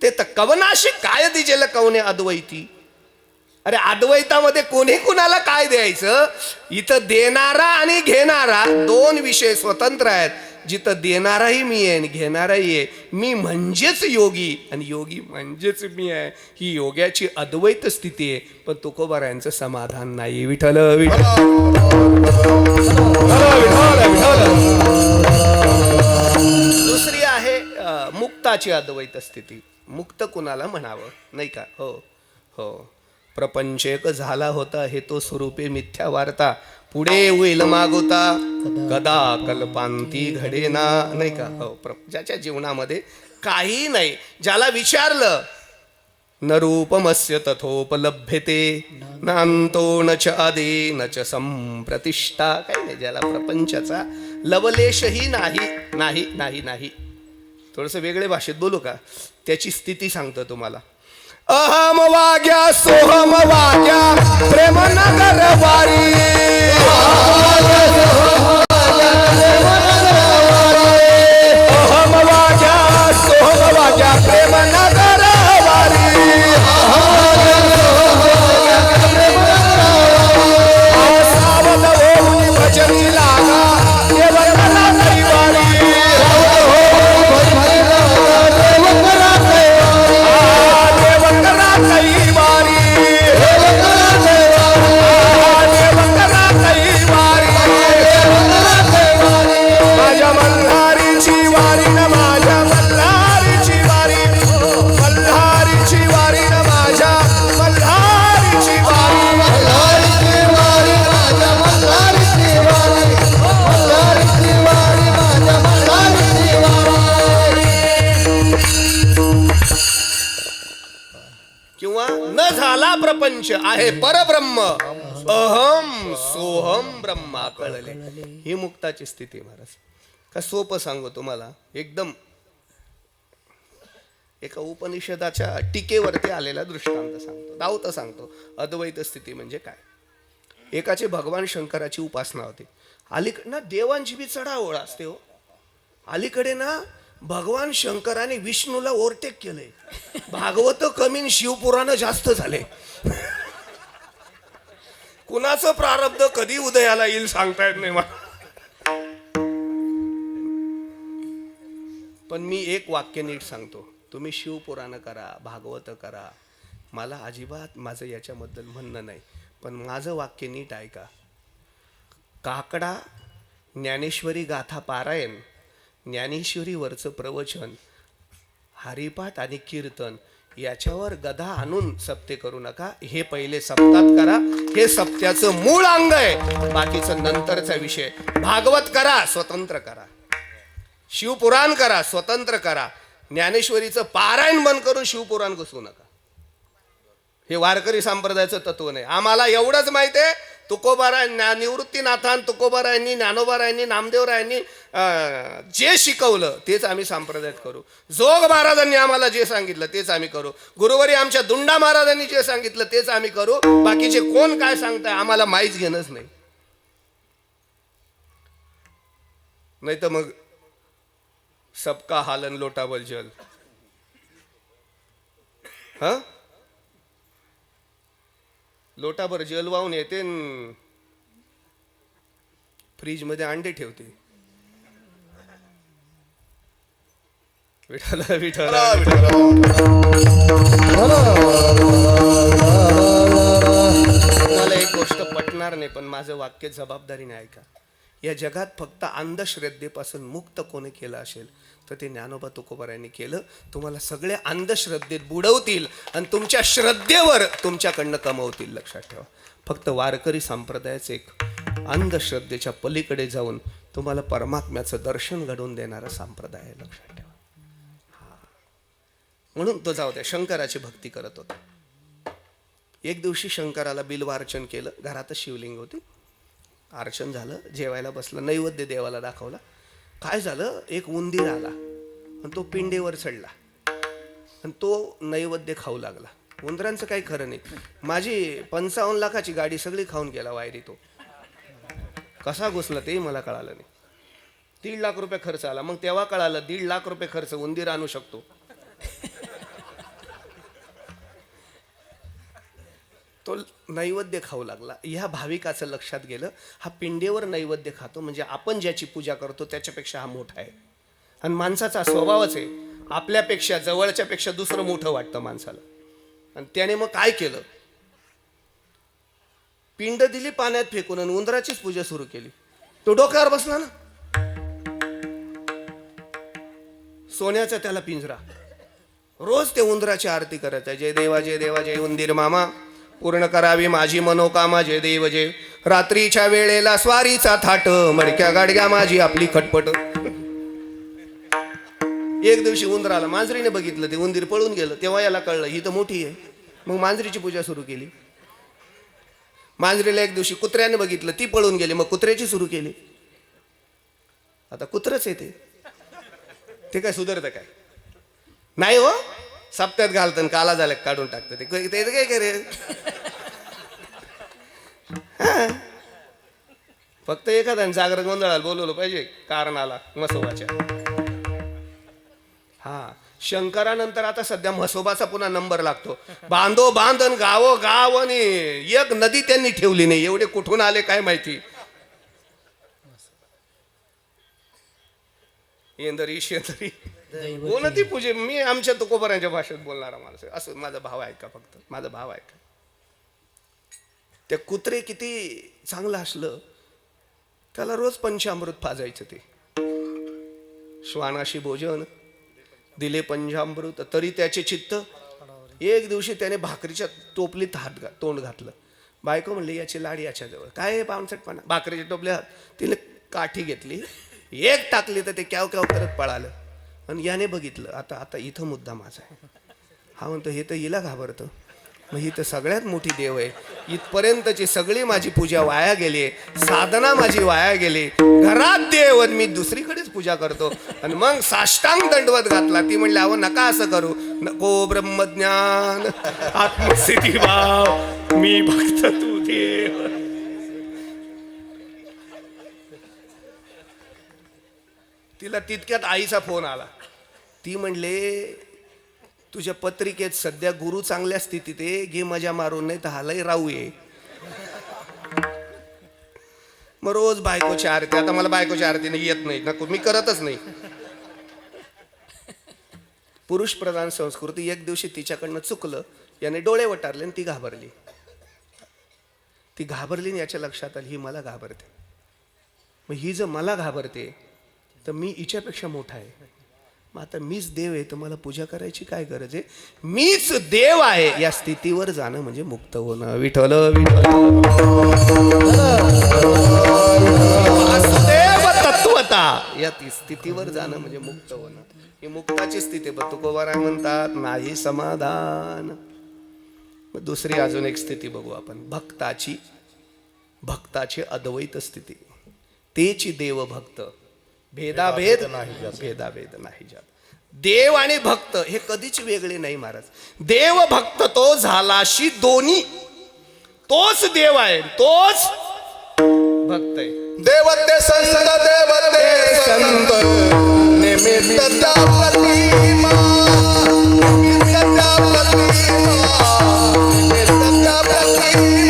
ते तर कवनाशी काय दिजेल कवने अद्वैती. अरे अद्वैतामध्ये कोणी कुणाला काय द्यायचं? इथं देणारा आणि घेणारा दोन विषय स्वतंत्र आहेत. जिथं देणाराही मी आहे आणि घेणाराही आहे. मी म्हणजेच योगी आणि योगी म्हणजेच मी आहे. ही योग्याची अद्वैत स्थिती आहे. पण तुकोबारायांचं समाधान नाही. विठ्ठल विठ्ठल दुसरी आहे मुक्ताची अद्वैत स्थिती. मुक्त कुणाला म्हणावं, नाही का? हो हो, प्रपंच एक झाला होता हे तो स्वरूपे मिथ्या वार्ता पुढे होईल मागोता कदा कल्पांती घडेना नाही का हो ज्याच्या जीवनामध्ये काही नाही ज्याला विचारलं न रूपमस्य तथोपलभ्यते नांतो न च आदि न च संप्रतिष्ठा काही नाही ज्याला प्रपंचाचा लवलेशही नाही नाही नाही नाही थोडंसं वेगळे भाषेत बोलू का त्याची स्थिती सांगतो तुम्हाला अहम वाग्या सोहम वाग्या प्रेम नगर वारी अहम वाग्या सोहम वाग्या प्रेम नगर वारी सावध होऊन भजनी लागा देवकला कैवारी माझ्या मल्हारीची वारी न माझ्या मल्हारीची वारी मल्हारीची वारी न माझ्या मल्हारीची वारी मल्हारीची वारी माझ्या मल्हारीची वारी मल्हारीची वारी माझ्या मल्हारीची वारी किंवा न झाला प्रपंच आहे परब्रह्म अहम सोहम ब्रह्मा कळले ही मुक्ताची स्थिती महाराज का सोपं सांगू तुम्हाला एकदम एका उपनिषदाच्या टीकेवरती आलेला दृष्टांत सांगतो दावत सांगतो अद्वैत स्थिती म्हणजे काय एकाचे भगवान शंकराची उपासना होती अलीकडे ना देवांची बी चढाओढ असते हो अलीकडे ना भगवान शंकराने विष्णूला ओव्हरटेक केलंय भागवत कमी शिवपुराण जास्त झाले कुणाचं प्रारब्ध कधी उदयाला येईल सांगता येत नाही मला पण मी एक वाक्य नीट सांगतो तुम्ही शिवपुराण करा भागवत करा मला अजिबात माझं याच्याबद्दल म्हणणं नाही पण माझं वाक्य नीट ऐका काकडा ज्ञानेश्वरी गाथा पारायण ज्ञानेश्वरीवरचं प्रवचन हरिपाठ आणि कीर्तन याच्यावर गदा आणून सप्ते करू नका हे पहिले सप्तात करा हे सप्त्याचं मूळ अंग आहे बाकीचं नंतरचा विषय भागवत करा स्वतंत्र करा शिवपुराण करा स्वतंत्र करा ज्ञानेश्वरीचं पारायण बंद करून शिवपुराण घुसवू नका हे वारकरी संप्रदायाचं तत्व नाही आम्हाला एवढंच माहिती आहे तुकोबाराय निवृत्तीनाथान तुकोबारायांनी ज्ञानोबारायांनी नामदेवरायांनी जे शिकवलं तेच आम्ही संप्रदायात करू जोग महाराजांनी आम्हाला जे सांगितलं तेच आम्ही करू गुरुवारी आमच्या दुंडा महाराजांनी जे सांगितलं तेच आम्ही करू बाकीचे कोण काय सांगताय आम्हाला माहीच घेणंच नाही नाही तर मग सबका हालन लोटाबल जल हा लोटाभर जल वाहून येते फ्रीज मध्ये अंडे ठेवते विठ्ठल विठ्ठल मला एक गोष्ट पटणार नाही पण माझं वाक्य जबाबदारीने ऐका या जगात फक्त अंधश्रद्धेपासून मुक्त कोणी केलं असेल तर ते ज्ञानोबा तुकोबारायांनी केलं तुम्हाला सगळे अंधश्रद्धेत बुडवतील आणि तुमच्या श्रद्धेवर तुमच्याकडनं कमवतील लक्षात ठेवा फक्त वारकरी संप्रदायाचं एक अंधश्रद्धेच्या पलीकडे जाऊन तुम्हाला परमात्म्याचं दर्शन घडवून देणारा संप्रदाय आहे लक्षात ठेवा म्हणून तो जाऊ द्या शंकराची भक्ती करत होता एक दिवशी शंकराला बिल्वार्चन केलं घरातच शिवलिंग होती अर्चन झालं जेवायला बसलं नैवेद्य देवाला दाखवला काय झालं एक उंदीर आला आणि तो पिंडेवर चढला आणि तो नैवेद्य खाऊ लागला उंदरांचं काही खरं नाही माझी 55 लाखाची गाडी सगळी खाऊन गेला वायरी तो कसा घुसला तेही मला कळालं नाही 1.5 लाख रुपये खर्च आला मग तेव्हा कळालं 1.5 लाख रुपये खर्च उंदीर आणू शकतो तो नैवेद्य खाऊ लागला ह्या भाविकाचं लक्षात गेलं हा पिंडेवर नैवेद्य खातो म्हणजे आपण ज्याची पूजा करतो त्याच्यापेक्षा हा मोठा आहे आणि माणसाचा स्वभावच आहे आपल्यापेक्षा जवळच्यापेक्षा दुसरं मोठं वाटतं माणसाला आणि त्याने मग काय केलं पिंड दिली पाण्यात फेकून आणि उंदराचीच पूजा सुरू केली तो डोक्यावर बसला ना सोन्याचा त्याला पिंजरा रोज ते उंदराची आरती करायचा जय देवा जय देवा जय उंदीर मामा पूर्ण करावी माझी मनोकामा जे देव जे. रात्रीच्या वेळेला स्वारीचा थाट, मडक्या गाडग्या माझी आपली खटपट. एक दिवशी उंदराला मांजरीने बघितलं, ते उंदीर पळून गेलं. तेव्हा याला कळलं ही तर मोठी आहे. मग मांजरीची पूजा सुरू केली. मांजरीला एक दिवशी कुत्र्याने बघितलं, ती पळून गेली. मग कुत्र्याची सुरू केली. आता कुत्रच आहे ते काय सुधारतं काय नाही हो. सप्त्यात घालतं काला झालं काढून टाकतं ते काय करे. फक्त एखाद्या जागरण गोंधळाला बोलवलं पाहिजे कारणाला म्हसोबाच्या. हा शंकरानंतर आता सध्या म्हसोबाचा पुन्हा नंबर लागतो. बांधो बांधन गावो गाव आणि एक नदी त्यांनी ठेवली नाही. एवढे कुठून आले काय माहिती. येंदरी शेंदरी कोणती पूजे. मी आमच्या तुकोबरांच्या भाषेत बोलणारा माणूस आहे. असं माझा भाव ऐका, फक्त माझा भाव ऐका. ते कुत्रे किती चांगलं असलं त्याला रोज पंचामृत पाजायचं. ते श्वानाशी भोजन दिले पंचामृत तरी त्याचे चित्त. एक दिवशी त्याने भाकरीच्या टोपलीत तोंड घातलं. बायको म्हणली याची लाड याच्याजवळ काय पावसटपणा. भाकरीच्या टोपल्यात तिने काठी घेतली, एक टाकली तर ते क्याव क्याव करत पळालं. आणि याने बघितलं आता आता इथं मुद्दा माझा आहे. हा म्हणतो हे तर हिला घाबरतं. मग ही तर सगळ्यात मोठी देव आहे. इथपर्यंतची सगळी माझी पूजा वाया गेली, साधना माझी वाया गेली. घरात देव आणि मी दुसरीकडेच पूजा करतो. आणि मग साष्टांग दंडवत घातला. ती म्हणली अहो नका असं करू. नको ब्रह्मज्ञान आत्मस्थिती भाव मी भक्त तू देव. तिला तितक्यात आईचा फोन आला. ती म्हणले तुझ्या पत्रिकेत सध्या गुरु चांगल्या स्थितीत आहे, घे मजा मारून नाही तर हालही राहू ये. मग रोज बायकोची आरती. आता मला बायकोची आरती नाही येत नाही, नको मी करतच नाही. पुरुष प्रधान संस्कृती. एक दिवशी तिच्याकडनं चुकलं, याने डोळे वटारले आणि ती घाबरली. ती घाबरली आणि याच्या लक्षात आली ही मला घाबरते. मग ही जर मला घाबरते तर मी हिच्यापेक्षा मोठा आहे. मग आता मीच देव आहे तर मला पूजा करायची काय गरज आहे. मीच देव आहे या स्थितीवर जाणं म्हणजे मुक्त होणं. विठ्ठल वासुदेव तत्वता या स्थितीवर जाणं म्हणजे मुक्त होणं. ही मुक्ताची स्थिती. तुकोबाराय म्हणतात नाही समाधान. मग दुसरी अजून एक स्थिती बघू आपण. भक्ताची अद्वैत स्थिती. तेची देव भक्त भेदाभेद नाही जात. देव आणि भक्त हे कधीच वेगळे नाही महाराज. देव भक्त तो झालाशी दोन्ही. तोच देव आहे, तोच भक्त आहे. देवते संत निमित्त त्या प्रतिमा, निमित्त त्या प्रतिमा, निमित्त त्या प्रतिमा.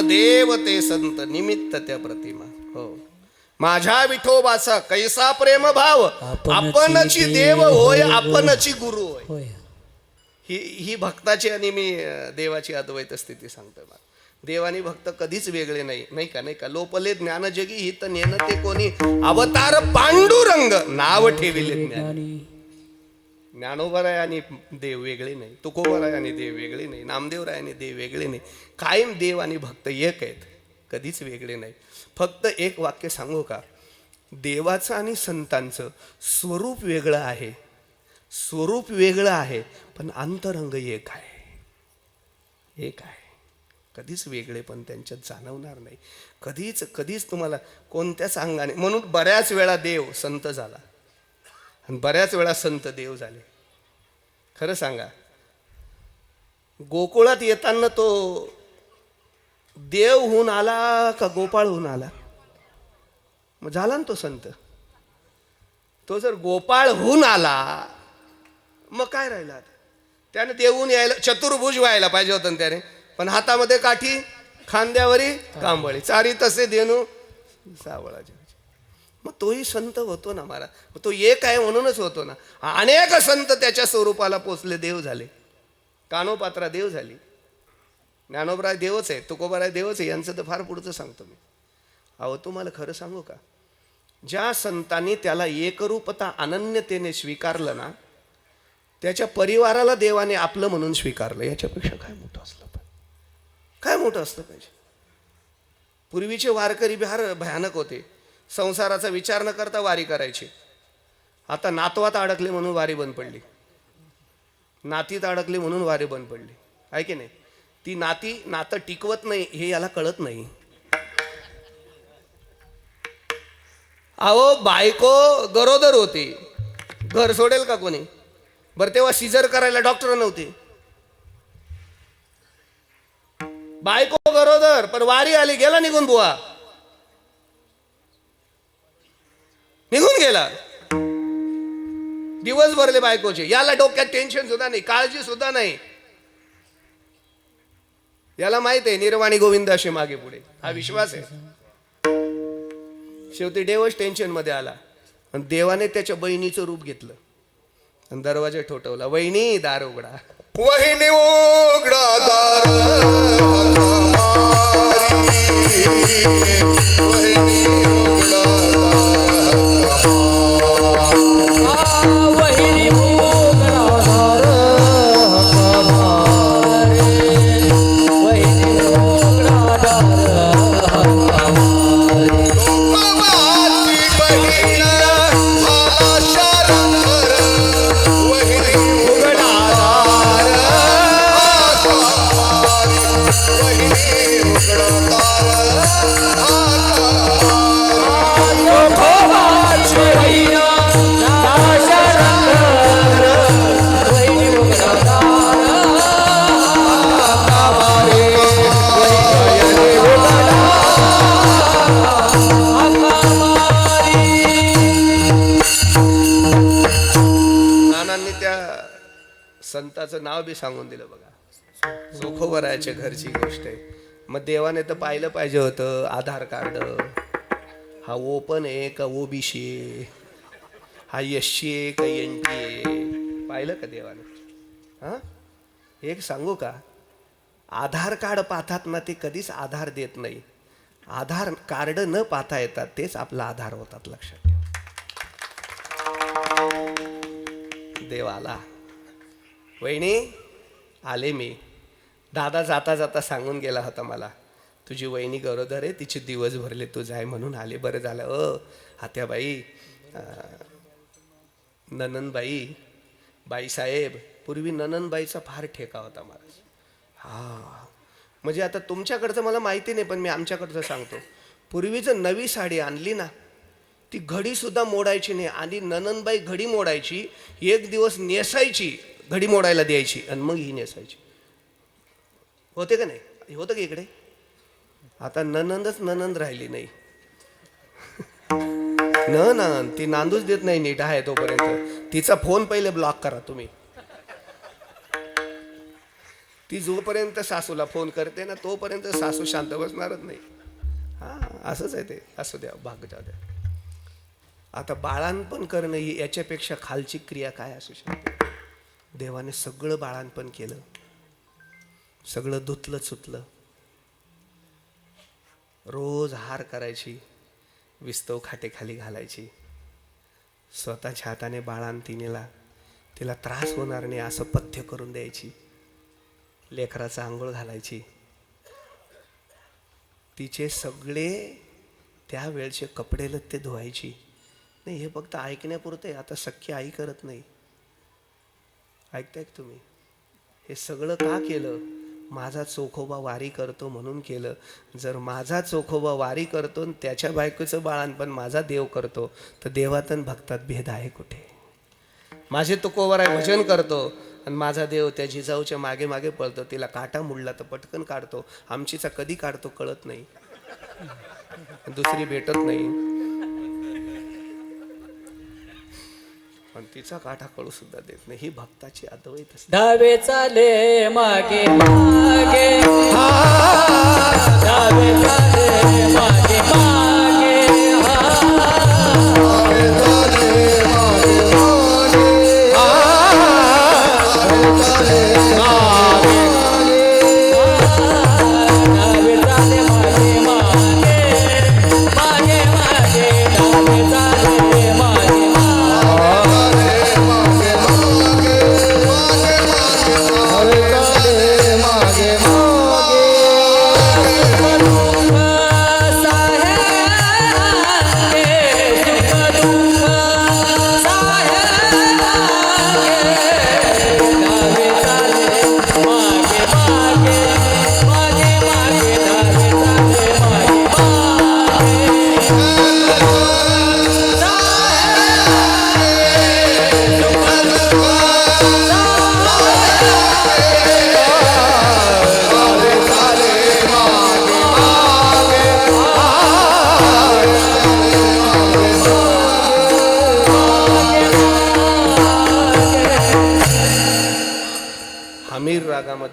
देवते संत निमित्त त्या प्रतिमा. हो माझ्या विठोबाचा कैसा प्रेम भाव. आपणची देव होय, आपणची गुरु होय. ही भक्ताची आणि मी देवाची अद्वैत स्थिती सांगतोय. देवानी भक्त कधीच वेगळे नाही. नाही का लोपले ज्ञान जगी हित नेन ते कोणी. अवतार पांडुरंग नाव ठेविले ज्ञानी. ज्ञानोबराय आणि देव वेगळे नाही, तुकोबराय आणि देव वेगळे नाही, नामदेवराय आणि देव वेगळे नाही. कायम देव आणि भक्त एक आहेत, कधीच वेगळे नाही. फक्त एक वाक्य सांगू का. देवाचं आणि संतांचं स्वरूप वेगळं आहे. स्वरूप वेगळं आहे पण अंतरंग एक आहे. एक आहे. कधीच वेगळे पण त्यांच्यात जाणवणार नाही. कधीच तुम्हाला कोणत्याच अंगाने. म्हणून बऱ्याच वेळा देव संत झाला आणि बऱ्याच वेळा संत देव झाले. खरं सांगा गोकुळात येताना तो देव होऊन आला का गोपाळ होऊन आला. मग झाला ना तो संत. तो जर गोपाळ होऊन आला मग काय राहिला. त्याने देऊन यायला चतुर्भुज व्हायला पाहिजे होतं त्याने. पण हातामध्ये काठी, खांद्यावरी कांबळी, चारी तसे देणू सावळाचे. मग तोही संत होतो ना महाराज. तो एक आहे म्हणूनच होतो ना. अनेक संत त्याच्या स्वरूपाला पोचले, देव झाले. कानोपात्रा देव झाली. ज्ञानोबराय देवच आहे, तुकोबाराय देवच आहे, यांचं तर फार पुढचं सांगतो मी. अहो तुम्हाला खरं सांगू का, ज्या संतांनी त्याला एकरूपता अनन्यतेने स्वीकारलं ना, त्याच्या परिवाराला देवाने आपलं म्हणून स्वीकारलं. याच्यापेक्षा काय मोठं असलं पाहिजे, काय मोठं असलं पाहिजे. पूर्वीचे वारकरी फार भयानक होते, संसाराचा विचार न करता वारी करायची. आता नातवात अडकले म्हणून वारी बंद पडली, नातीत अडकले म्हणून वारी बंद पडली, आहे की नाही. ती नातं टिकवत नाही हे याला कळत नाही. अहो बायको गरोदर होती, घर सोडेल का कोणी? बरं तेव्हा सिजर करायला डॉक्टर नव्हते. बायको गरोदर पण वारी आली, गेला निघून बुवा, निघून गेला. दिवस भरले बायकोचे, याला डोक्यात टेन्शन सुद्धा नाही, काळजी सुद्धा नाही. याला माहित आहे निर्वाणी गोविंद असे मागे पुढे, हा विश्वास आहे. शेवटी देवच टेन्शन मध्ये आला आणि देवाने त्याच्या बहिणीचं रूप घेतलं आणि दरवाजा ठोठवला. वहिनी दार उघडा. वहिनी उघडा दार, वहिनी उघडा वहिनी उघडादार, वहिनी उघडादार. माझी बहीण मला शरण कर, वहिनी उघडा दार, वहिनी उघडा नानांनी त्या संताचं नाव बी सांगून दिलं बघा. चोखोबरायच्या घरची गोष्ट आहे. मग देवाने तर पाहिलं पाहिजे होतं आधार कार्ड, हा ओपन आहे का ओबीसी आहे, हा एससी आहे का एनटी आहे, पाहिलं का देवाने? हा एक सांगू का, आधार कार्ड पाहतात ना ते कधीच आधार देत नाही. आधार कार्ड न पाहता येतात तेच आपला आधार होतात, लक्षात ठेवा. देव आला. वहिनी आले मी. दादा जाता जाता सांगून गेला होता मला, तुझी वहिनी गरोदर आहे, तिचे दिवस भरले, तू जाय म्हणून आले. बरं झालं. हात्याबाई, ननंदबाई, बाईसाहेब, पूर्वी ननंदबाईचा फार ठेका होता मला. हा म्हणजे आता तुमच्याकडचं मला माहिती नाही, पण मी आमच्याकडचं सांगतो. पूर्वीचं नवी साडी आणली ना, ती घडी सुद्धा मोडायची नाही. आणि ननंदबाई घडी मोडायची, एक दिवस नेसायची, घडी मोडायला द्यायची आणि मग ही नेसायची. होते का नाही? होतं का इकडे? आता ननंदच ननंद राहिली नाही. ननंद ती नांदूच देत नाही नीट आहे तोपर्यंत. तिचा फोन पहिले ब्लॉक करा तुम्ही. ती जोपर्यंत सासूला फोन करते ना तोपर्यंत सासू शांत बसणारच नाही. हा असंच आहे ते. असू द्या, भाग जाऊ द्या. आता बाळांपण करणं ही याच्यापेक्षा खालची क्रिया काय असू शकते? देवाने सगळं बाळांपण केलं, सगळं धुतलं चुतलं. रोज हार करायची, विस्तव खाटेखाली घालायची, स्वतःच्या हाताने बाळांतिनीला तिला त्रास होणार नाही असं पथ्य करून द्यायची. लेकराचा आंघोळ घालायची. तिचे सगळे त्यावेळचे कपडे लत्ते धुवायची. नाही हे फक्त ऐकण्यापुरतं आहे. आता सख्खी आई करत नाही. ऐकताय का तुम्ही? हे सगळं का केलं? माझा चोखोबा वारी करतो म्हणून केलं. जर माझा चोखोबा वारी करतो आणि त्याच्या बायकोचं बाळांपण माझा देव करतो तर देवात आणि भक्तात भेद आहे कुठे? माझे तुकोबाराय भजन करतो आणि माझा देव त्या जिजाऊच्या मागे मागे पळतो. तिला काटा मुडला तर पटकन काढतो. आमचीचा कधी काढतो कळत नाही, दुसरी भेटत नाही. पण तिचा काठा कळू सुद्धा देत नाही. ही भक्ताची अद्वैत असते. डावे चाले मागे मागे, डावे चाले मागे मागे,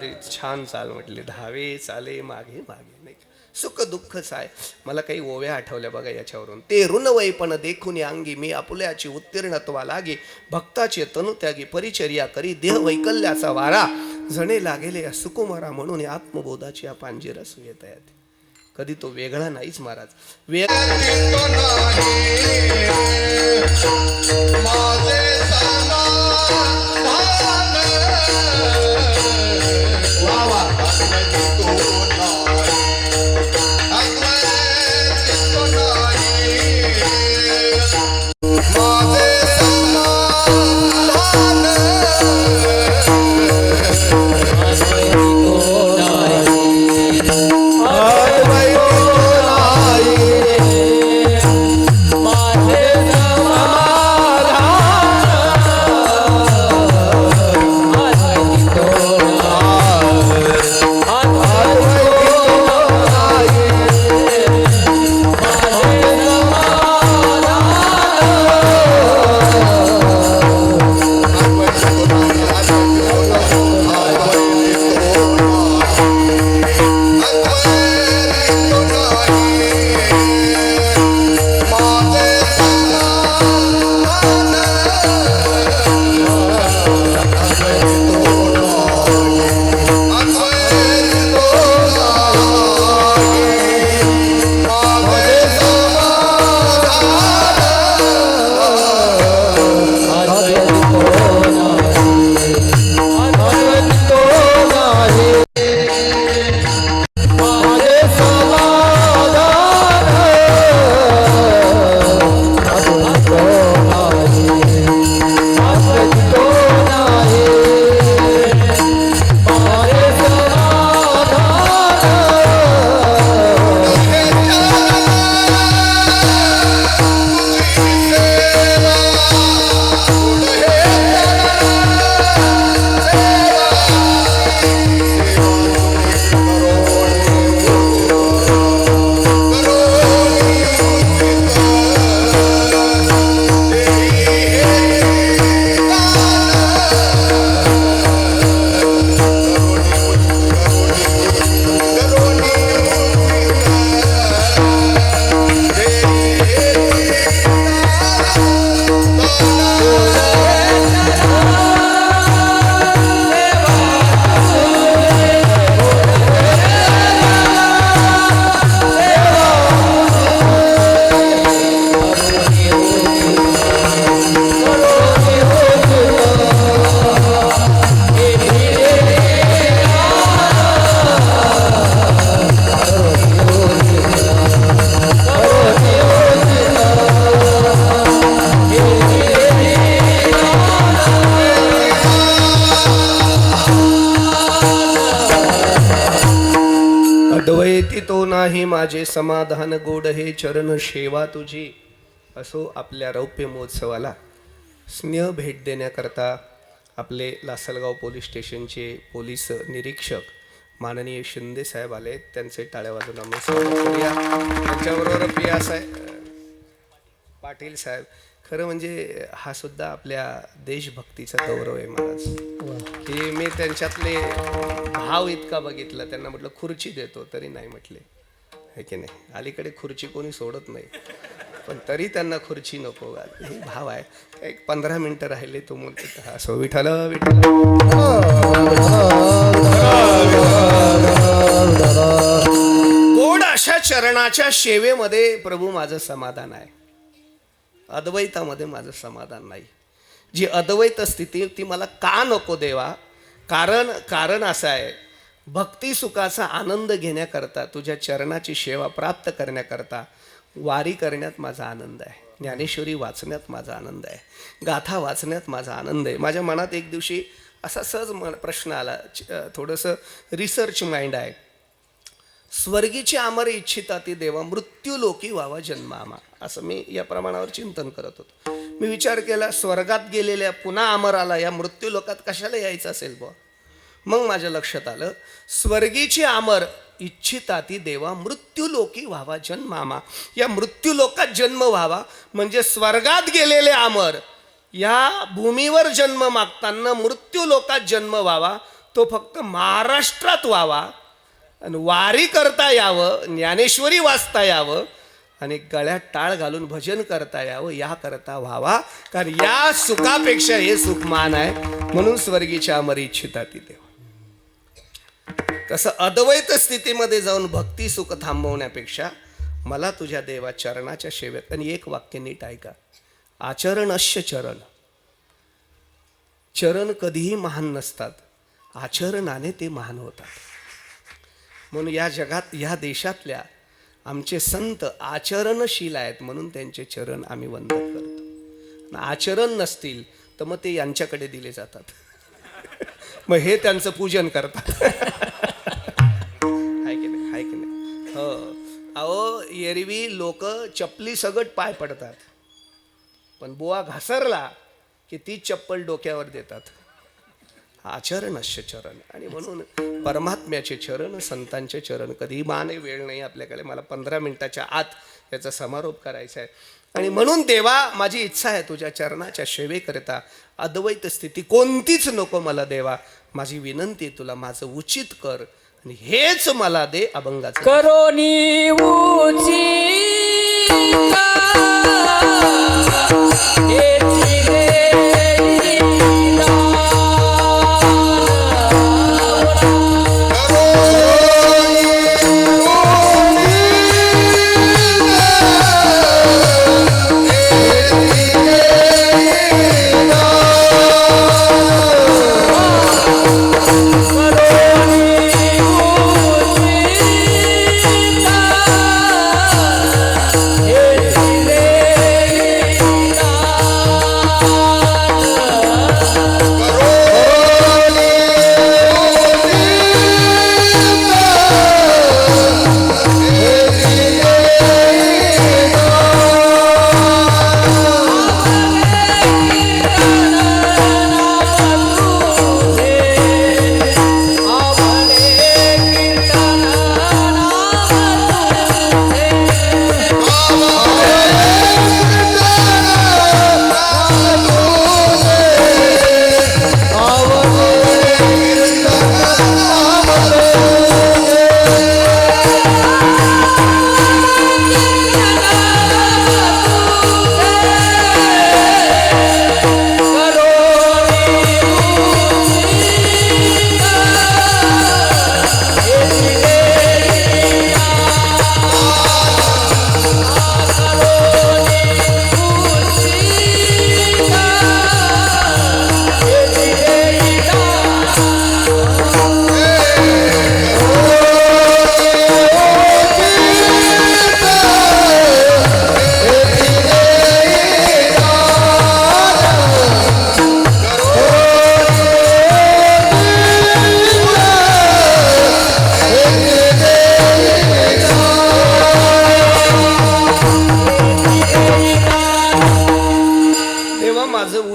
अरे छान चाल म्हटले, धावे चाले मागे मागे, नाही का? सुख दुःखच आहे. मला काही ओव्या आठवल्या बघा याच्यावरून. ते ऋणवैपण देखुनी अंगी मी आपुल्याची उत्तीर्णत्वा लागे, भक्ताचे तनु त्यागी परिचर्या करी, देह वैकल्याचा वारा जणे लागेले या सुकुमारा, म्हणून या आत्मबोधाची या पांजेरा सुयेत आहेत. कधी तो वेगळा नाहीच महाराज. चित्तो नाही माझे समाधान वा वा. चित्तो नाही चित्तो नाही माझे अद्वैती तो नाही माझे समाधान, गोड हे चरण सेवा तुझी. असो आपल्या रौप्य महोत्सवाला स्नेह भेट देण्याकरता आपले लासलगाव पोलीस स्टेशनचे पोलीस निरीक्षक माननीय शिंदे साहेब आले. त्यांचे टाळ्या वाजून आम्ही स्वागत करूया. त्यांच्याबरोबर पिया साहेब, पाटील साहेब. खरं म्हणजे हा सुद्धा आपल्या देशभक्तीचा गौरव आहे महाराज. की मी त्यांच्यातले भाव इतका बघितला. त्यांना म्हटलं खुर्ची देतो तरी नाही म्हटले, है की नाही. अलीकडे खुर्ची कोणी सोडत नाही, पण तरी त्यांना खुर्ची नको. हे भाव आहे. एक 15 मिनिटं राहिले तो म्हणतो असो विठ्ठल विठ्ठल. गोड अशा चरणाच्या सेवेमध्ये प्रभू माझं समाधान आहे. अद्वैतामध्ये माझं समाधान नाही. जी अद्वैत स्थिती ती मला का नको देवा. कारण असं आहे, भक्ती सुखाचा आनंद घेण्याकरता, तुझ्या चरणाची सेवा प्राप्त करण्याकरता वारी करण्यात माझा आनंद आहे. ज्ञानेश्वरी वाचण्यात माझा आनंद आहे. गाथा वाचण्यात माझा आनंद आहे. माझ्या मनात एक दिवशी असा सहज प्रश्न आला, थोडंसं रिसर्च माइंड आहे. स्वर्गीची अमर इच्छिता ती देवा, मृत्यू लोकी व्हावा जन्मामा. असं मी या प्रमाणावर चिंतन करत होतो. मी विचार केला, स्वर्गात गेलेल्या पुन्हा अमराला या मृत्यू लोकात कशाला यायचं असेल बुवा. मग माझ्या लक्षात आलं, स्वर्गीची अमर इच्छिता ती देवा, मृत्यू लोकी व्हावा जन्मामा. या मृत्यू लोकात जन्म व्हावा म्हणजे स्वर्गात गेलेले अमर या भूमीवर जन्म मागताना मृत्यू लोकात जन्म व्हावा. तो फक्त महाराष्ट्रात व्हावा आणि वारी करता यावं, ज्ञानेश्वरी वाचता यावं आणि गळ्यात टाळ घालून भजन करता यावं याकरता व्हावा. कारण या सुखापेक्षा हे सुख मान आहे, म्हणून स्वर्गीच्या अमर इच्छिता ती देव. तसं अद्वैत स्थितीमध्ये जाऊन भक्ती सुख थांबवण्यापेक्षा मला तुझ्या देवा चरणाच्या सेवेत. आणि एक वाक्य नीट ऐका, आचरणस्य चरण. चरण कधीही महान नसतात, आचरणाने ते महान होतात. म्हणून या जगात, या देशातल्या आमचे संत आचरणशील आहेत, म्हणून त्यांचे चरण आम्ही वंदन करतो. आचरण नसतील तर मग ते यांच्याकडे दिले जातात, मग हे त्यांचं पूजन करतात. हाय की नाही, हाय की नाही. हो, अहो एरवी लोक चपली सगट पाय पडतात, पण बुवा घसरला की ती चप्पल डोक्यावर देतात. आचरणस्य चरण. आणि म्हणून परमात्म्याचे चरण, संतांचे चरण कधीही मान. वेळ नाही आपल्याकडे, मला 15 मिनिटाच्या आत याचा समारोप करायचा आहे. आणि म्हणून देवा माझी इच्छा आहे तुझ्या चरणाच्या सेवेकरता अद्वैत स्थिती कोणतीच नको मला देवा. माझी विनंती तुला, माझं उचित कर आणि हेच मला दे अभंगाचं. करोनी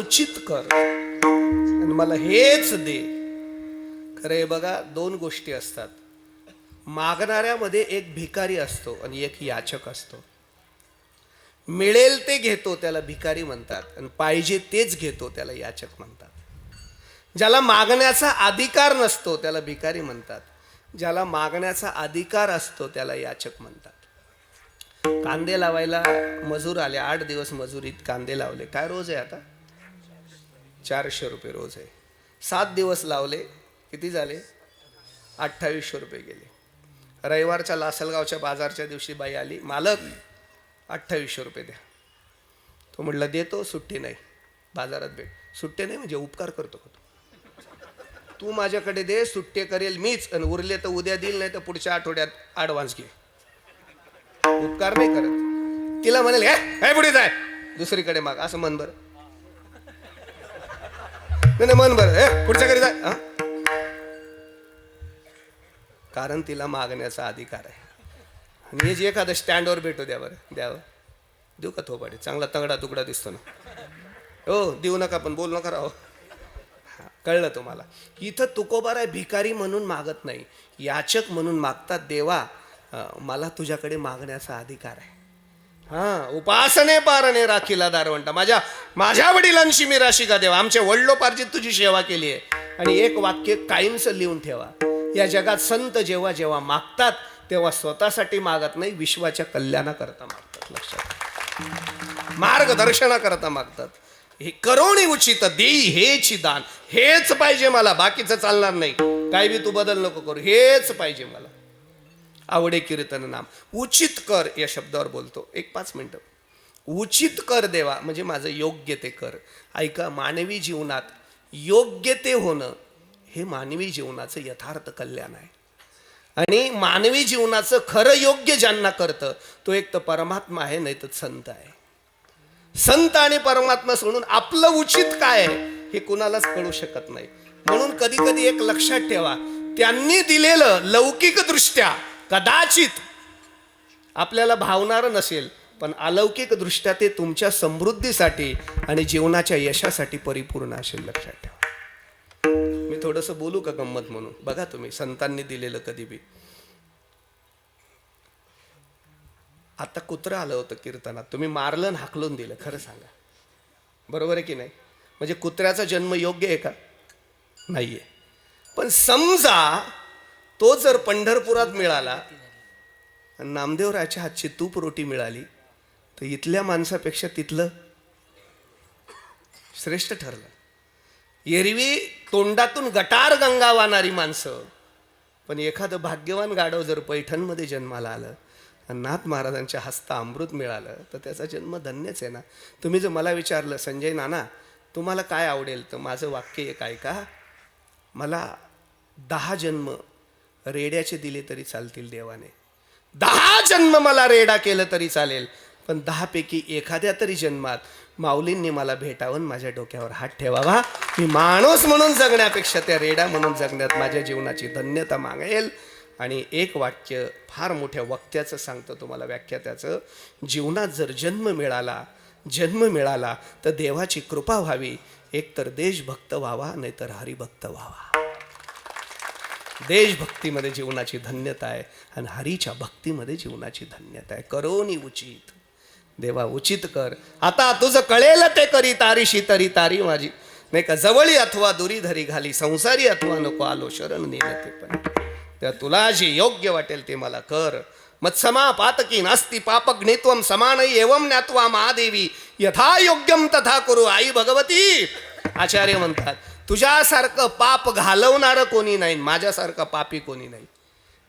उचित कर आणि मला हेच दे. खरे बघा, दोन गोष्टी असतात. मागणाऱ्यामध्ये एक भिकारी असतो आणि एक याचक असतो. मिळेल ते घेतो त्याला भिकारी म्हणतात, आणि पाहिजे तेच घेतो त्याला याचक म्हणतात. ज्याला मागण्याचा अधिकार नसतो त्याला भिकारी म्हणतात, ज्याला मागण्याचा अधिकार असतो त्याला याचक म्हणतात. कांदे लावायला मजूर आले, 8 दिवस मजुरीत कांदे लावले. काय रोज आहे आता? 400 रुपये रोज आहे. 7 दिवस लावले, किती झाले? 2800 रुपये गेले. रविवारच्या लासलगावच्या बाजारच्या दिवशी बाई आली, मालक 2800 रुपये द्या. तो म्हटलं देतो, सुट्टी नाही, बाजारात भेट. सुट्टी नाही म्हणजे उपकार करतो का तू? माझ्याकडे दे, सुट्टे करेल मीच, आणि उरले तर उद्या देईल, नाही तर पुढच्या आठवड्यात ॲडव्हान्स घे. उपकार नाही करत. तिला म्हणाल हे पुढे जाय, दुसरीकडे माग, असं मन बरं. नाही मन बरं, पुढच्या घरी जाय. कारण तिला मागण्याचा अधिकार आहे. आणि हे जे एखादं स्टँडवर भेटू द्या बरं, द्यावं. देऊ का थोपाडे? चांगला तंगडा तुकडा दिसतो ना. हो देऊ नका, पण बोल नका राहो. कळलं तुम्हाला? इथं तुकोबाराय भिकारी म्हणून मागत नाही, याचक म्हणून मागतात. देवा मला तुझ्याकडे मागण्याचा अधिकार आहे. उपासने पारणे राखीला दारवंटा. माझ्या वडिलांशी मी राशी का देवा, आमच्या वडिलोपार्जित तुझी सेवा केली आहे. आणि एक वाक्य कायमचं लिहून ठेवा, या जगात संत जेव्हा जेव्हा मागतात तेव्हा स्वतःसाठी मागत नाही, विश्वाच्या कल्याणाकरता मागतात. लक्षात, मार्गदर्शनाकरता मागतात. हे करोनी उचित देई हेची दान. हेच पाहिजे मला, बाकीचं चालणार नाही, काय बी तू बदल नको करू, हेच पाहिजे मला. आवडे कीर्तन नाम. उचित कर या शब्दावर बोलतो. 1-5 मिनिटं. उचित कर देवा म्हणजे माझं योग्य ते कर. ऐका, मानवी जीवनात योग्य ते होणं हे मानवी जीवनाचं यथार्थ कल्याण आहे. आणि मानवी जीवनाचं खरं योग्य ज्यांना करतं तो एक तर परमात्मा आहे, नाही तर संत आहे. संत आणि परमात्मा सोडून आपलं उचित काय आहे हे कुणालाच कळू शकत नाही. म्हणून कधी कधी एक लक्षात ठेवा, त्यांनी दिलेलं लौकिक दृष्ट्या कदाचित आपल्याला भावणार नसेल, पण अलौकिक दृष्ट्या ते तुमच्या समृद्धीसाठी आणि जीवनाच्या यशासाठी परिपूर्ण असेल. लक्षात ठेवा. मी थोडंसं बोलू का गंमत म्हणून? बघा तुम्ही, संतांनी दिलेलं कधी बी. आता कुत्रं आलं होतं कीर्तनात, तुम्ही मारलं आणि हाकलून दिलं, खरं सांगा, बरोबर आहे की नाही? म्हणजे कुत्र्याचा जन्म योग्य आहे का? नाहीये. पण समजा तो जर पंढरपुरात मिळाला आणि नामदेवराच्या हातची तूप रोटी मिळाली तर इथल्या माणसापेक्षा तिथलं श्रेष्ठ ठरलं. एरवी तोंडातून गटार गंगा वाहणारी माणसं, पण एखादं भाग्यवान गाढव जर पैठणमध्ये जन्माला आलं आणि नाथ महाराजांच्या हस्ता अमृत मिळालं तर त्याचा जन्म धन्यच आहे ना. तुम्ही जर मला विचारलं, संजय नाना तुम्हाला काय आवडेल, तर माझं वाक्य एक ऐका, मला 10 जन्म रेड्याचे दिले तरी चालतील देवाने. 10 जन्म मला रेडा केलं तरी चालेल, पण 10 पैकी एखाद्या तरी जन्मात माऊलींनी मला भेटावून माझ्या डोक्यावर हात ठेवावा. मी माणूस म्हणून जगण्यापेक्षा त्या रेडा म्हणून जगण्यात माझ्या जीवनाची धन्यता मागेल. आणि एक वाक्य फार मोठ्या वक्त्याचं सांगतो तुम्हाला, व्याख्या त्याचं. जीवनात जर जन्म मिळाला तर देवाची कृपा व्हावी. एक तर देशभक्त व्हावा, नाही तर हरिभक्त व्हावा. देशभक्तीमध्ये जीवनाची धन्यता आहे आणि हरीच्या भक्तीमध्ये जीवनाची धन्यता आहे. करोनी उचित देवा, उचित कर. आता तुझं कळेल ते करी, तारीशी तरी तारी माझी, नाही का? जवळी अथवा दुरी धरी घाली, संसारी अथवा नको आलो शरण नेते. पण त्या तुला जे योग्य वाटेल ते मला कर. मत्समा पातकी नास्ती पापग्नित्वम समानई एवं ज्ञात्वा महादेवी यथा योग्यम तथा करू. आई भगवती, आचार्य म्हणतात, तुझ्यासारखं पाप घालवणारं कोणी नाही, माझ्यासारखं पापी कोणी नाही.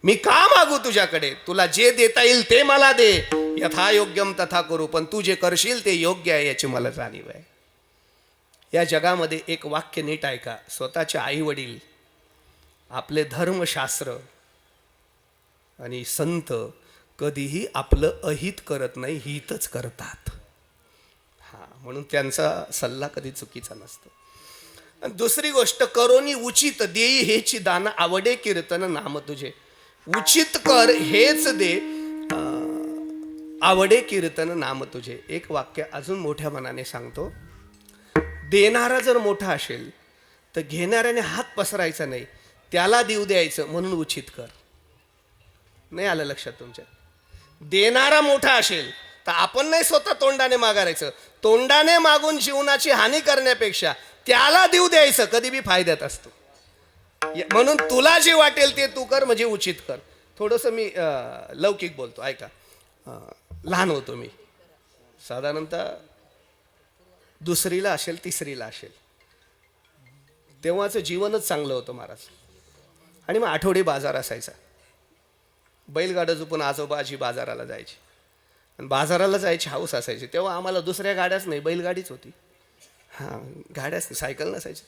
मी का मागू तुझ्याकडे? तुला जे देता येईल ते मला दे. यथा योग्यम तथा करू. पण तू जे करशील ते योग्य आहे याची मला जाणीव आहे. या जगामध्ये एक वाक्य नीट ऐका. स्वतःचे आई वडील, आपले धर्मशास्त्र आणि संत कधीही आपलं अहित करत नाही, हितच करतात. म्हणून त्यांचा सल्ला कधी चुकीचा नसतो. दुसरी गोष्ट, करोनी उचित देई हेची दान, आवडे कीर्तन नाम तुझे. उचित कर हेच दे, आवडे कीर्तन नाम तुझे. एक वाक्य अजून मोठ्या मनाने सांगतो. देणारा जर मोठा असेल तर घेणाऱ्याने हात पसरायचा नाही, त्याला देऊ द्यायचं म्हणून उचित कर. नाही आलं लक्षात तुमच्या? देणारा मोठा असेल तर आपण नाही स्वतः तोंडाने मागायचं. तोंडाने मागून जीवनाची हानी करण्यापेक्षा त्याला देऊ द्यायचं कधी बी फायद्यात असतो. म्हणून तुला जे वाटेल ते तू कर, म्हणजे उचित कर. थोडंसं मी लौकिक बोलतो, ऐका. लहान होतो मी, साधारणतः 2रीला असेल 3रीला असेल, तेव्हाचं जीवनच चांगलं होतं महाराज. आणि मग आठवडी बाजार असायचा. बैलगाडा झोपून आजोबा आजी बाजाराला जायची आणि बाजाराला जायची हौस असायची. तेव्हा आम्हाला दुसऱ्या गाड्याच नाही, बैलगाडीच होती. गाड्याच नाही, सायकल नसायची.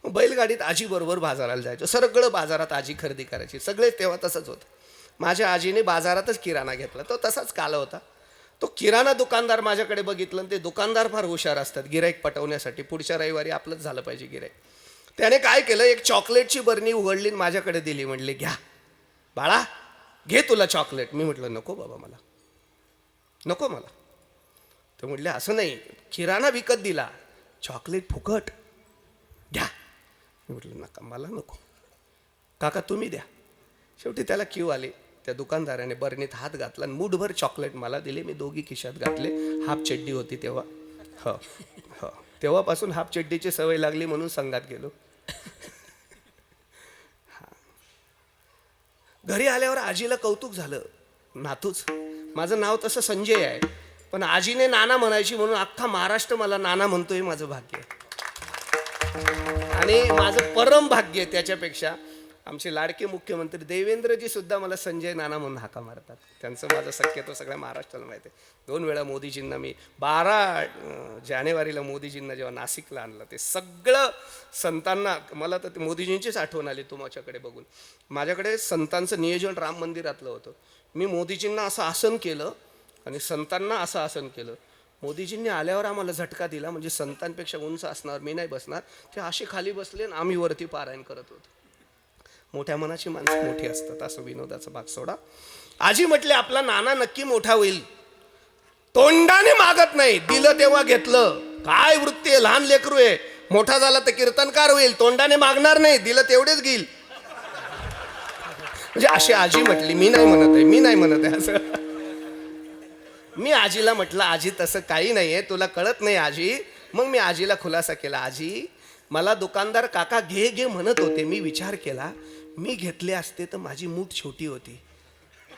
मग बैलगाडीत आजीबरोबर बाजाराला जायचो. सगळं बाजारात आजी खरेदी करायची. सगळे तेव्हा तसंच होतं. माझ्या आजीने बाजारातच किराणा घेतला, तो तसाच काल होता. तो किराणा दुकानदार माझ्याकडे बघितलं, ते दुकानदार फार हुशार असतात गिराईक पटवण्यासाठी. पुढच्या रविवारी आपलंच झालं पाहिजे गिराईक. त्याने काय केलं, एक चॉकलेटची बरणी उघडली आणि माझ्याकडे दिली. म्हणले, घ्या बाळा, घे तुला चॉकलेट. मी म्हटलं, नको बाबा, मला नको मला. ते म्हटले, असं नाही, किराणा विकत दिला, चॉकलेट फुकट, घ्या. मी म्हटलं, नका, मला नको. काका तुम्ही द्या. शेवटी त्याला क्यू आली. त्या दुकानदाराने बरणीत हात घातला आणि मूठभर चॉकलेट मला दिले. मी दोघी खिशात घातले. हाफ चड्डी होती तेव्हा. हो हो, तेव्हापासून हाफ चड्डीची सवय लागली म्हणून संघात गेलो. घरी आल्यावर आजीला कौतुक झालं. नातूच, माझं नाव तसं संजय आहे, पण आजीने नाना म्हणायची म्हणून अख्खा महाराष्ट्र मला नाना म्हणतोय. माझं भाग्य आहे आणि माझं परम भाग्य आहे. त्याच्यापेक्षा आमचे लाडके मुख्यमंत्री देवेंद्रजी सुद्धा मला संजय नाना म्हणून हाका मारतात. त्यांचं माझं शक्यतो सगळ्या महाराष्ट्राला माहिती आहे. 2 वेळा मोदीजींना मी 12 जानेवारीला मोदीजींना जेव्हा नाशिकला आणलं, ते सगळं संतांना, मला तर मोदीजींचीच आठवण आली तुमच्याकडे बघून. माझ्याकडे संतांचं नियोजन राम मंदिरातलं होतं. मी मोदीजींना असं आसन केलं आणि संतांना असं आसन केलं. मोदीजींनी आल्यावर आम्हाला झटका दिला, म्हणजे संतांपेक्षा उंच असणार मी नाही बसणार. ते असे खाली बसले आणि आम्ही वरती पारायण करत होतो. मोठ्या मनाची माणसं मोठी असतात, असं विनोदाचा भाग सोडा. आजी म्हटले आपला नाना नक्की मोठा होईल. तोंडाने मागत नाही, दिलं तेव्हा घेतलं. काय वृत्ती आहे, लहान लेकरू आहे. मोठा झाला तर कीर्तनकार होईल. तोंडाने मागणार नाही, दिलं तेवढेच घेईल. म्हणजे अशी आजी म्हटली. मी नाही म्हणत आहे असं. मी आजीला म्हटलं आजी तसं काही नाहीये, तुला कळत नाही आजी. मग मी आजीला खुलासा केला, आजी मला दुकानदार काका घे घे म्हणत होते. मी विचार केला, मी घेतले असते तर माझी मूठ छोटी होती,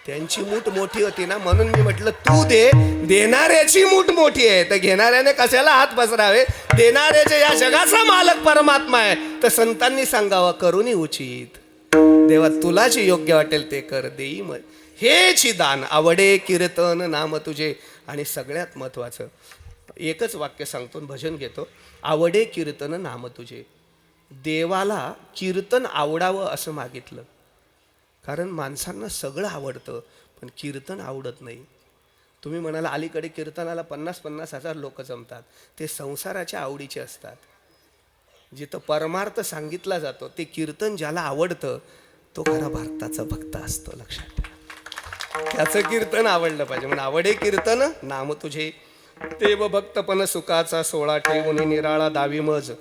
त्यांची मूठ मोठी होती ना, म्हणून मी म्हटलं तू दे. देणाऱ्याची मूठ मोठी आहे तर घेणाऱ्याने कशाला हात पसरावे. देणाऱ्याच्या या जगाचा मालक परमात्मा आहे, तर संतांनी सांगावं करूनी उचित. देवा तुला जे योग्य वाटेल ते कर, देई मग हेची दान. आवडे कीर्तन नाम तुझे. आणि सगळ्यात महत्वाचं एकच वाक्य सांगतो, भजन घेतो. आवडे कीर्तन नाम तुझे. देवाला कीर्तन आवडावं असं मागितलं, कारण माणसांना सगळं आवडतं पण कीर्तन आवडत नाही. तुम्ही म्हणाला अलीकडे कीर्तनाला 50-50 हजार लोक जमतात, ते संसाराच्या आवडीचे असतात. जिथं परमार्थ सांगितला जातो ते कीर्तन ज्याला आवडतं तो खरा भारताचा भक्त असतो. लक्षात ठेवा, त्याचं कीर्तन आवडलं पाहिजे. म्हणून आवडे कीर्तन नाम तुझे. देव भक्तपण सुखाचा सोळा ठेवून निराळा दावी मज.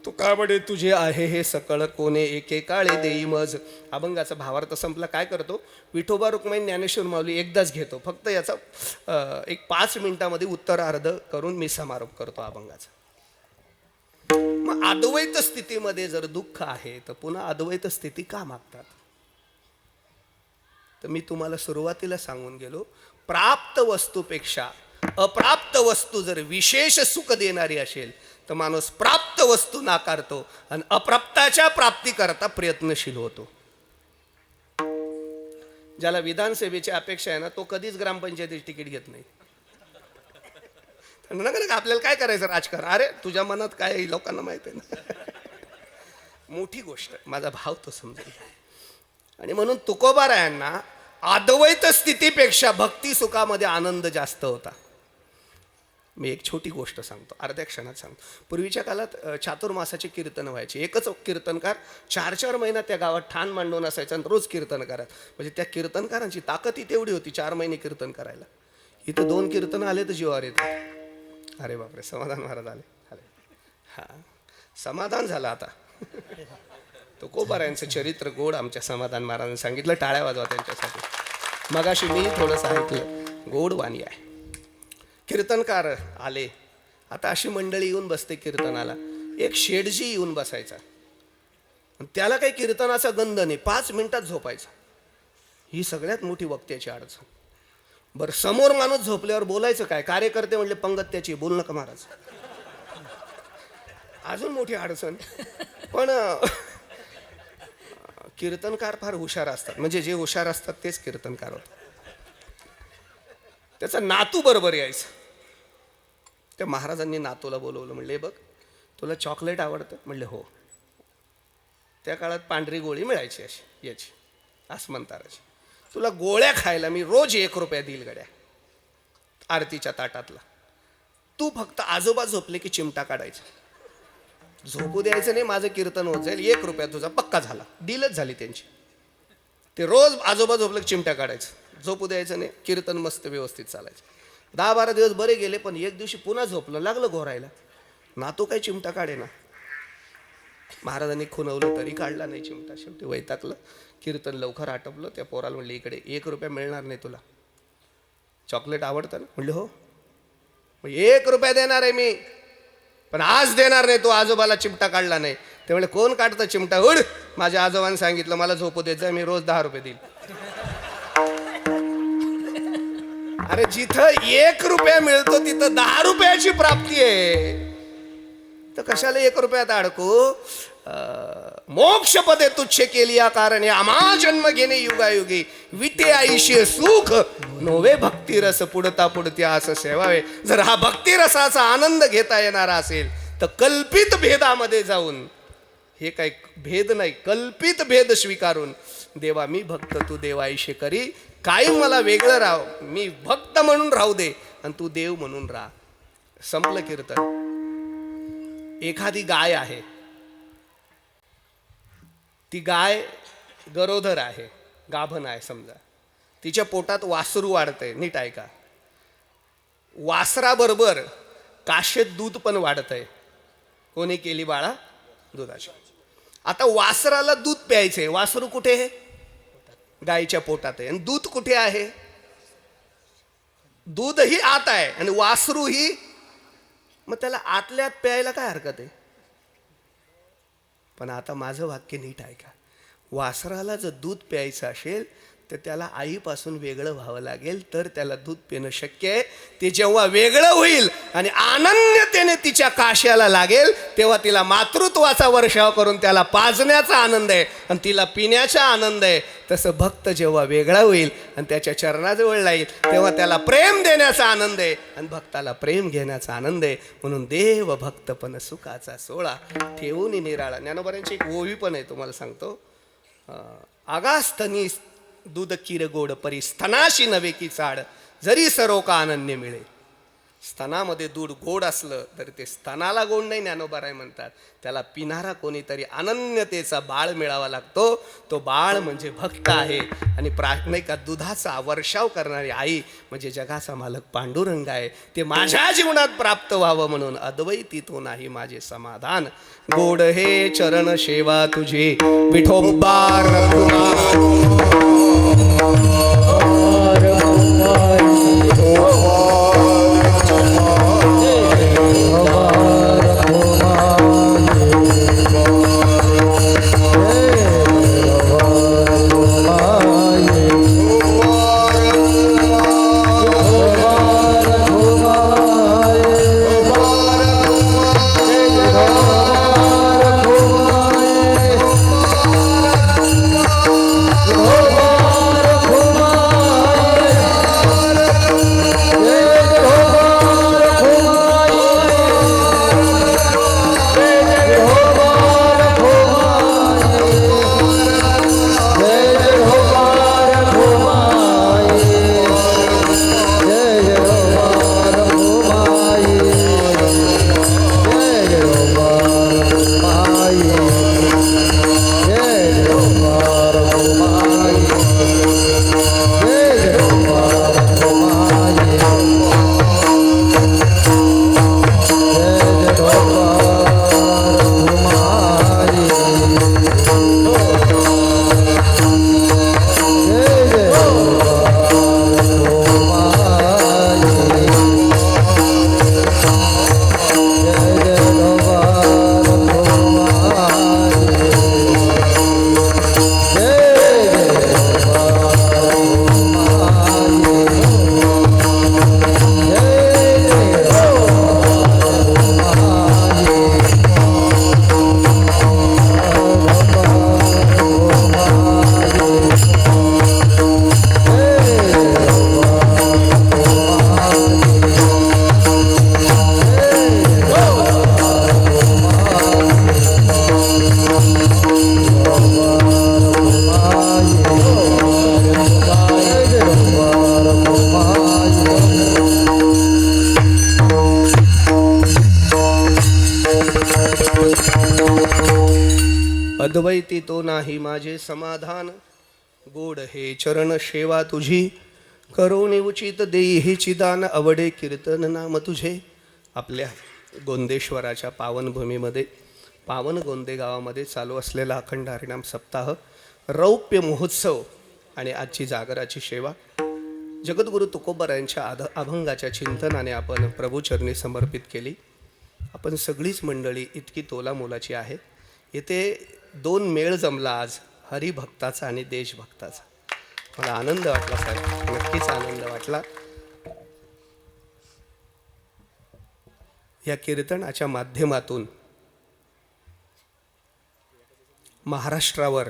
तुकावडे तुझे आहे हे सकळ कोणे एकेकाळे देई मज. अभंगाचा भावार्थ संपला. काय करतो, विठोबा रुक्माई ज्ञानेश्वर माऊली एकदाच घेतो. फक्त याचा एक 5 मिनिटामध्ये उत्तरार्ध करून मी समारोप करतो अभंगाचा. मग अद्वैत स्थितीमध्ये जर दुःख आहे तर पुन्हा अद्वैत स्थिती का मागतात. तर मी तुम्हाला सुरुवातीला सांगून गेलो, प्राप्त वस्तूपेक्षा अप्राप्त वस्तू जर विशेष सुख देणारी असेल तर माणूस प्राप्त वस्तू नाकारतो आणि अप्राप्ताच्या प्राप्तीकरता प्रयत्नशील होतो. ज्याला विधानसभेची अपेक्षा आहे ना, तो कधीच ग्रामपंचायतीची तिकीट घेत नाही. नका आपल्याला काय करायचं राजकारण, अरे तुझ्या मनात काय आहे लोकांना माहिती आहे ना. मोठी गोष्ट, माझा भाव तो समजेल. आणि म्हणून तुकोबारायांना अद्वैत स्थितीपेक्षा भक्ती सुखामध्ये आनंद जास्त होता. मी एक छोटी गोष्ट सांगतो, अर्ध्या क्षणात सांगतो. पूर्वीच्या काळात चातुर्मासाचे कीर्तन व्हायचे. एकच कीर्तनकार 4-4 महिना त्या गावात ठाण मांडून असायचा आणि रोज कीर्तन करायचं. म्हणजे त्या कीर्तनकारांची ताकद ही तेवढी होती 4 महिने कीर्तन करायला. इथं 2 कीर्तन आले तर जीवावर येतं. अरे बापरे, समाधान महाराज आले. हां, समाधान झालं आता. तुकोबारायांचं चरित्र गोड आमच्या समाधान महाराजांनी सांगितलं. टाळ्या वाजवा त्यांच्यासाठी. मगाशी मी थोडंसं ऐकलं, गोड वाणी आहे. कीर्तनकार आले. आता अशी मंडळी येऊन बसते कीर्तनाला. एक शेठजी येऊन बसायचा, त्याला काही कीर्तनाचा गंध नाही, 5 मिनिटात झोपायचा. ही सगळ्यात मोठी वक्त्याची अडचण. बरं, समोर माणूस झोपल्यावर बोलायचं काय. कार्यकर्ते म्हणले पंगत त्याची, बोल नका महाराज. अजून मोठी अडचण. पण कीर्तनकार फार हुशार असतात, म्हणजे जे हुशार असतात तेच कीर्तनकार होतात. त्याचा नातू बरोबर यायचा. त्या महाराजांनी नातूला बोलवलं, म्हणले बघ तुला चॉकलेट आवडतं. म्हणले हो. त्या काळात पांढरी गोळी मिळायची अशी याची आसमंताराची. तुला गोळ्या खायला मी रोज 1 रुपया देईल गड्या आरतीच्या ताटातला. तू फक्त आजोबा झोपले की चिमटा काढायचा. झोपू द्यायचं नाही, माझं कीर्तन होत जाईल. 1 रुपया तुझा पक्का झाला. डीलच झाली त्यांची. ते रोज आजोबा झोपले की चिमटा काढायचं, झोपू द्यायचं नाही. कीर्तन मस्त व्यवस्थित चालायचं. 10-12 दिवस बरे गेले, पण एक दिवशी पुन्हा झोपलं, लागलं घोरायला. नातू काही चिमटा काढे ना. महाराजांनी खुणवलं तरी काढला नाही चिमटा. शेवटी वैतागलं. कीर्तन लवकर आटपलं. त्या पोराला म्हणले इकडे 1 रुपया मिळणार नाही तुला. चॉकलेट आवडतं ना? म्हणले हो. मग 1 रुपया देणार आहे मी, पण आज देणार नाही. तो आजोबाला चिमटा काढला नाही. ते म्हणले कोण काढतं चिमटा? उड, माझ्या आजोबाने सांगितलं मला झोपू देत जा, मी रोज 10 रुपये देईल. अरे जिथं 1 रुपया मिळतो तिथं 10 रुपयाची प्राप्ती आहे. तर कशाला 1 रुपयात अडकू? मोक्ष पदे तुच्छ केली कारण आम्हा जन्म घेणे युगायुगी विटे आईशी सुख नोवे भक्ती रस पुढता पुढती असं सेवावे. जर हा भक्ती रसाचा आनंद घेता येणारा असेल तर कल्पित भेदामध्ये जाऊन, हे काही भेद नाही, कल्पित भेद स्वीकारून देवा मी भक्त तू देवाईशे करी, काही मला वेगळं राह, मी भक्त म्हणून राहू दे आणि तू देव म्हणून राह. संपलं कीर्तन. एखादी गाय आहे, ती गाय गरोदर आहे, गाभण आहे समजा, तिच्या पोटात वासरू वाढतंय. नीट ऐका, वासराबरोबर काशेत दूध पण वाढतंय. कोणी केली बाळा? दुधाची. आता वासराला दूध प्यायचंय, वासरू कुठे आहे? गायीच्या पोटात आहे. आणि दूध कुठे आहे? दूधही आत आहे आणि वासरूही. मग त्याला आतल्यात प्यायला काय हरकत आहे? पण आता माझं वाक्य नीट ऐका. वासराला जर दूध प्यायचं असेल तर त्याला आईपासून वेगळं व्हावं लागेल, तर त्याला दूध पिणं शक्य आहे. ते जेव्हा वेगळं होईल आणि अनन्यतेने तिच्या काश्याला लागेल तेव्हा तिला मातृत्वाचा वर्षाव करून त्याला पाजण्याचा आनंद आहे आणि तिला पिण्याचा आनंद आहे. तसं भक्त जेव्हा वेगळा होईल आणि त्याच्या चरणाजवळ लागेल तेव्हा त्याला प्रेम देण्याचा आनंद आहे आणि भक्ताला प्रेम घेण्याचा आनंद आहे. म्हणून देव भक्तपण सुखाचा सोळा ठेवून निराळा. ज्ञानोबांची एक ओवी पण आहे, तुम्हाला सांगतो. आगास्तनी दूध किर गोड परी स्तनाशी नवे की चाड जरी सरोका अनन्य मिळे. स्तनामध्ये दूध गोड असलं तरी ते स्तनाला गोड नाही, ज्ञानोबाराय म्हणतात. त्याला पिणारा कोणीतरी अनन्यतेचा बाळ मिळावा लागतो. तो बाळ म्हणजे भक्त आहे. आणि प्राथमिका दुधाचा वर्षाव करणारी आई म्हणजे जगाचा मालक पांडुरंग आहे. ते माझ्या जीवनात प्राप्त व्हावं म्हणून अद्वैती तो नाही माझे समाधान. गोड हे चरण सेवा तुझी विठोबा अद्वैती तो नाही माझे समाधान. गोड हे चरण सेवा तुझी करोनी उचित देई हे चिदान आवडे कीर्तन नाम तुझे. आपल्या गोंदेश्वराच्या पावनभूमीमध्ये पावन गोंदे गावामध्ये चालू असलेला अखंड हरिनाम सप्ताह रौप्य महोत्सव आणि आजची जागराची सेवा जगद्गुरु तुकोबारायांच्या अभंगाच्या चिंतनाने आपण प्रभूचरणी समर्पित केली. आपण सगळीच मंडळी इतकी तोलामोलाची आहे. इथे 2 मेळ जमला आज, हरिभक्ताचा आणि देशभक्ताचा. मला आनंद वाटला साहेब, नक्कीच आनंद वाटला. या कीर्तनाच्या माध्यमातून महाराष्ट्रावर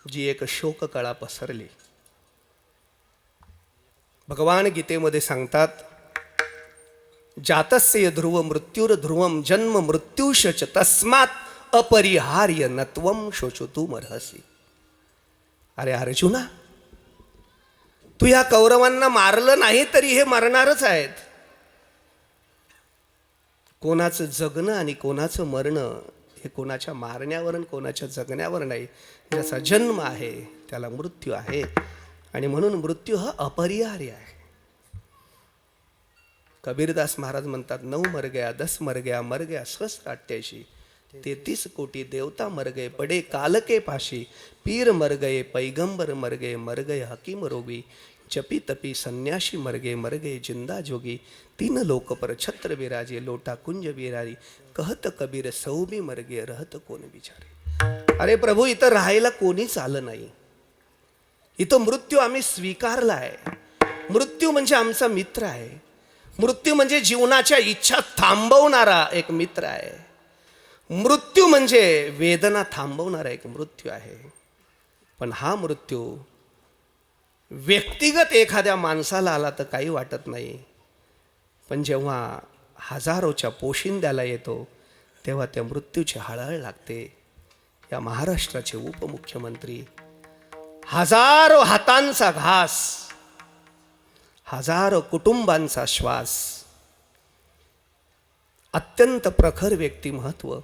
जी एक शोककळा पसरली. भगवान गीतेमध्ये सांगतात, जातस्य ध्रुव मृत्युर्ध्रुवम जन्म मृत्युश्च तस्मात् अपरिहार्य नत्वम शोचतुमर्हसि. अरे अर्जुना, तू या कौरवांना मारलं नाही तरी हे मरणारच आहेत. कोणाचं जगणं आणि कोणाचं मरणं हे कोणाच्या मारण्यावर आणि कोणाच्या जगण्यावर नाही. ज्याचा जन्म आहे त्याला मृत्यू आहे, आणि म्हणून मृत्यू हा अपरिहार्य आहे. कबीरदास महाराज म्हणतात, 9 मर गया 10 मर गया सहस्त्र 88, 33 कोटी देवता मर गए पडे काल के पाशी, पीर मर गए पैगंबर मर गए हकीम रोगी, जपी तपी संन्यासी मर गए जिंदा जोगी, 3 लोक पर छत्र विराजे लोटा कुंज विरारी, कहत कबीर सौबी मर गए रहत कोण बिचारे. अरे प्रभू, इथं राहायला कोणीच आलं नाही. इथं मृत्यू आम्ही स्वीकारला आहे. मृत्यू म्हणजे आमचा मित्र आहे. मृत्यू म्हणजे जीवनाच्या इच्छा थांबवणारा एक मित्र आहे. मृत्यू म्हणजे वेदना थांबवणारा एक मृत्यू आहे. पण हा मृत्यू व्यक्तिगत एखाद्या माणसाला आला तर काही वाटत नाही, पण जेव्हा हजारोच्या पोशिंद्याला येतो तेव्हा त्या मृत्यूची हळहळ लागते. या महाराष्ट्राचे उपमुख्यमंत्री, हजारो हातांचा घास, हजारो कुटुंबांचा श्वास, अत्यंत प्रखर व्यक्तिमत्व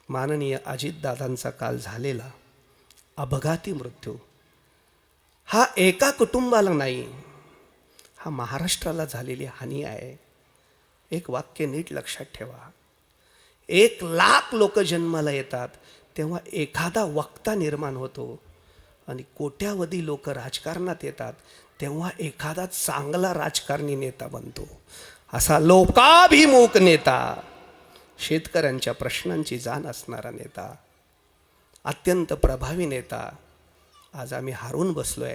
माननीय अजितदादांचा काल झालेला अपघाती मृत्यू हा एका कुटुंबाला नाही, हा महाराष्ट्राला झालेली हानी आहे. एक वाक्य नीट लक्षात ठेवा, 1,00,000 लोक जन्माला येतात तेव्हा एखादा वक्ता निर्माण होतो, आणि कोट्यावधी लोक राजकारणात येतात तेव्हा एखादा चांगला राजकारणी नेता बनतो. असा लोकाभिमुख नेता, शेतकऱ्यांच्या प्रश्नांची जाण असणारा नेता, अत्यंत प्रभावी नेता आज आम्ही हारून बसलोय.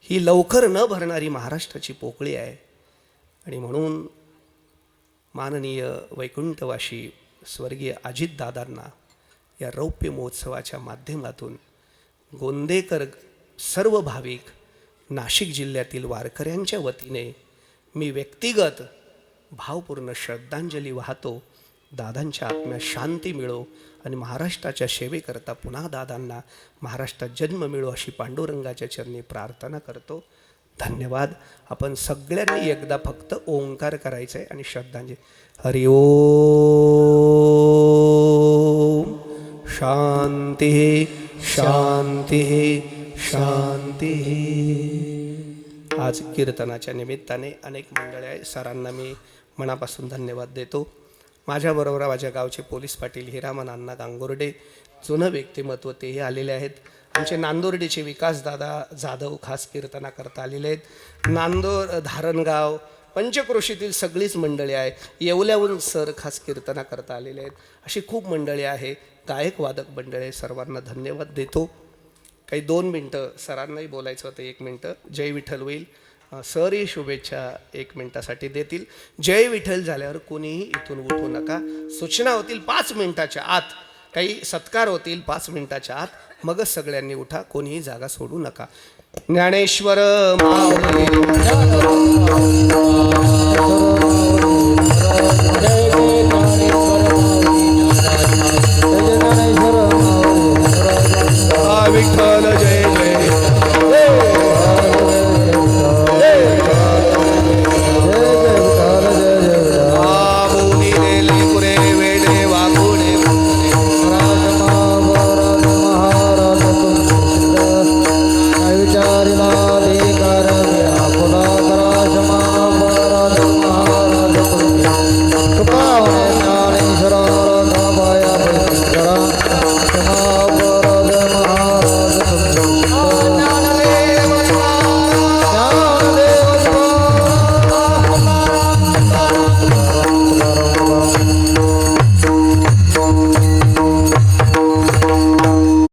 ही लवकर न भरणारी महाराष्ट्राची पोकळी आहे. आणि म्हणून माननीय वैकुंठवासी स्वर्गीय अजितदादांना या रौप्य महोत्सवाच्या माध्यमातून गोंदेकर सर्व भाविक नाशिक जिल्ह्यातील वारकऱ्यांच्या वतीने मी व्यक्तिगत भावपूर्ण श्रद्धांजली वाहतो. दादांच्या आत्म्यास शांती मिळो आणि महाराष्ट्राच्या सेवेकरता पुन्हा दादांना महाराष्ट्रात जन्म मिळो अशी पांडुरंगाच्या चरणी प्रार्थना करतो. धन्यवाद. आपण सगळ्यांनी एकदा फक्त ओंकार करायचं आहे आणि श्रद्धांजली. हरि ओम. शांती शांती शांती. आज कीर्तनाच्या निमित्ताने अनेक मंडळे आहे, सरांना मी मनापासून धन्यवाद देतो. माझ्याबरोबर माझ्या गावचे पोलीस पाटील हिरामन अण्णा गांगुर्डे, जुनं व्यक्तिमत्व तेही आलेले आहेत. आमचे नांदोर्डीचे विकासदादा जाधव खास कीर्तनाकरता आलेले आहेत. नांदोर, धारणगाव, पंचक्रोशीतील सगळीच मंडळी आहे. येवल्याहून सर खास कीर्तनाकरता आलेले आहेत. अशी खूप मंडळी आहे, गायक वादक मंडळी. सर्वांना धन्यवाद देतो. काही 2 मिनटं सरांनाही बोलायचं होतं, 1 मिनटं. जय विठ्ठल होईल, सरही शुभेच्छा 1 मिनटासाठी देतील. जय विठ्ठल झाल्यावर कोणीही इथून उठू नका. सूचना होतील 5 मिनटाच्या आत, काही सत्कार होतील 5 मिनटाच्या आत, मगच सगळ्यांनी उठा, कोणीही जागा सोडू नका. ज्ञानेश्वर माऊली.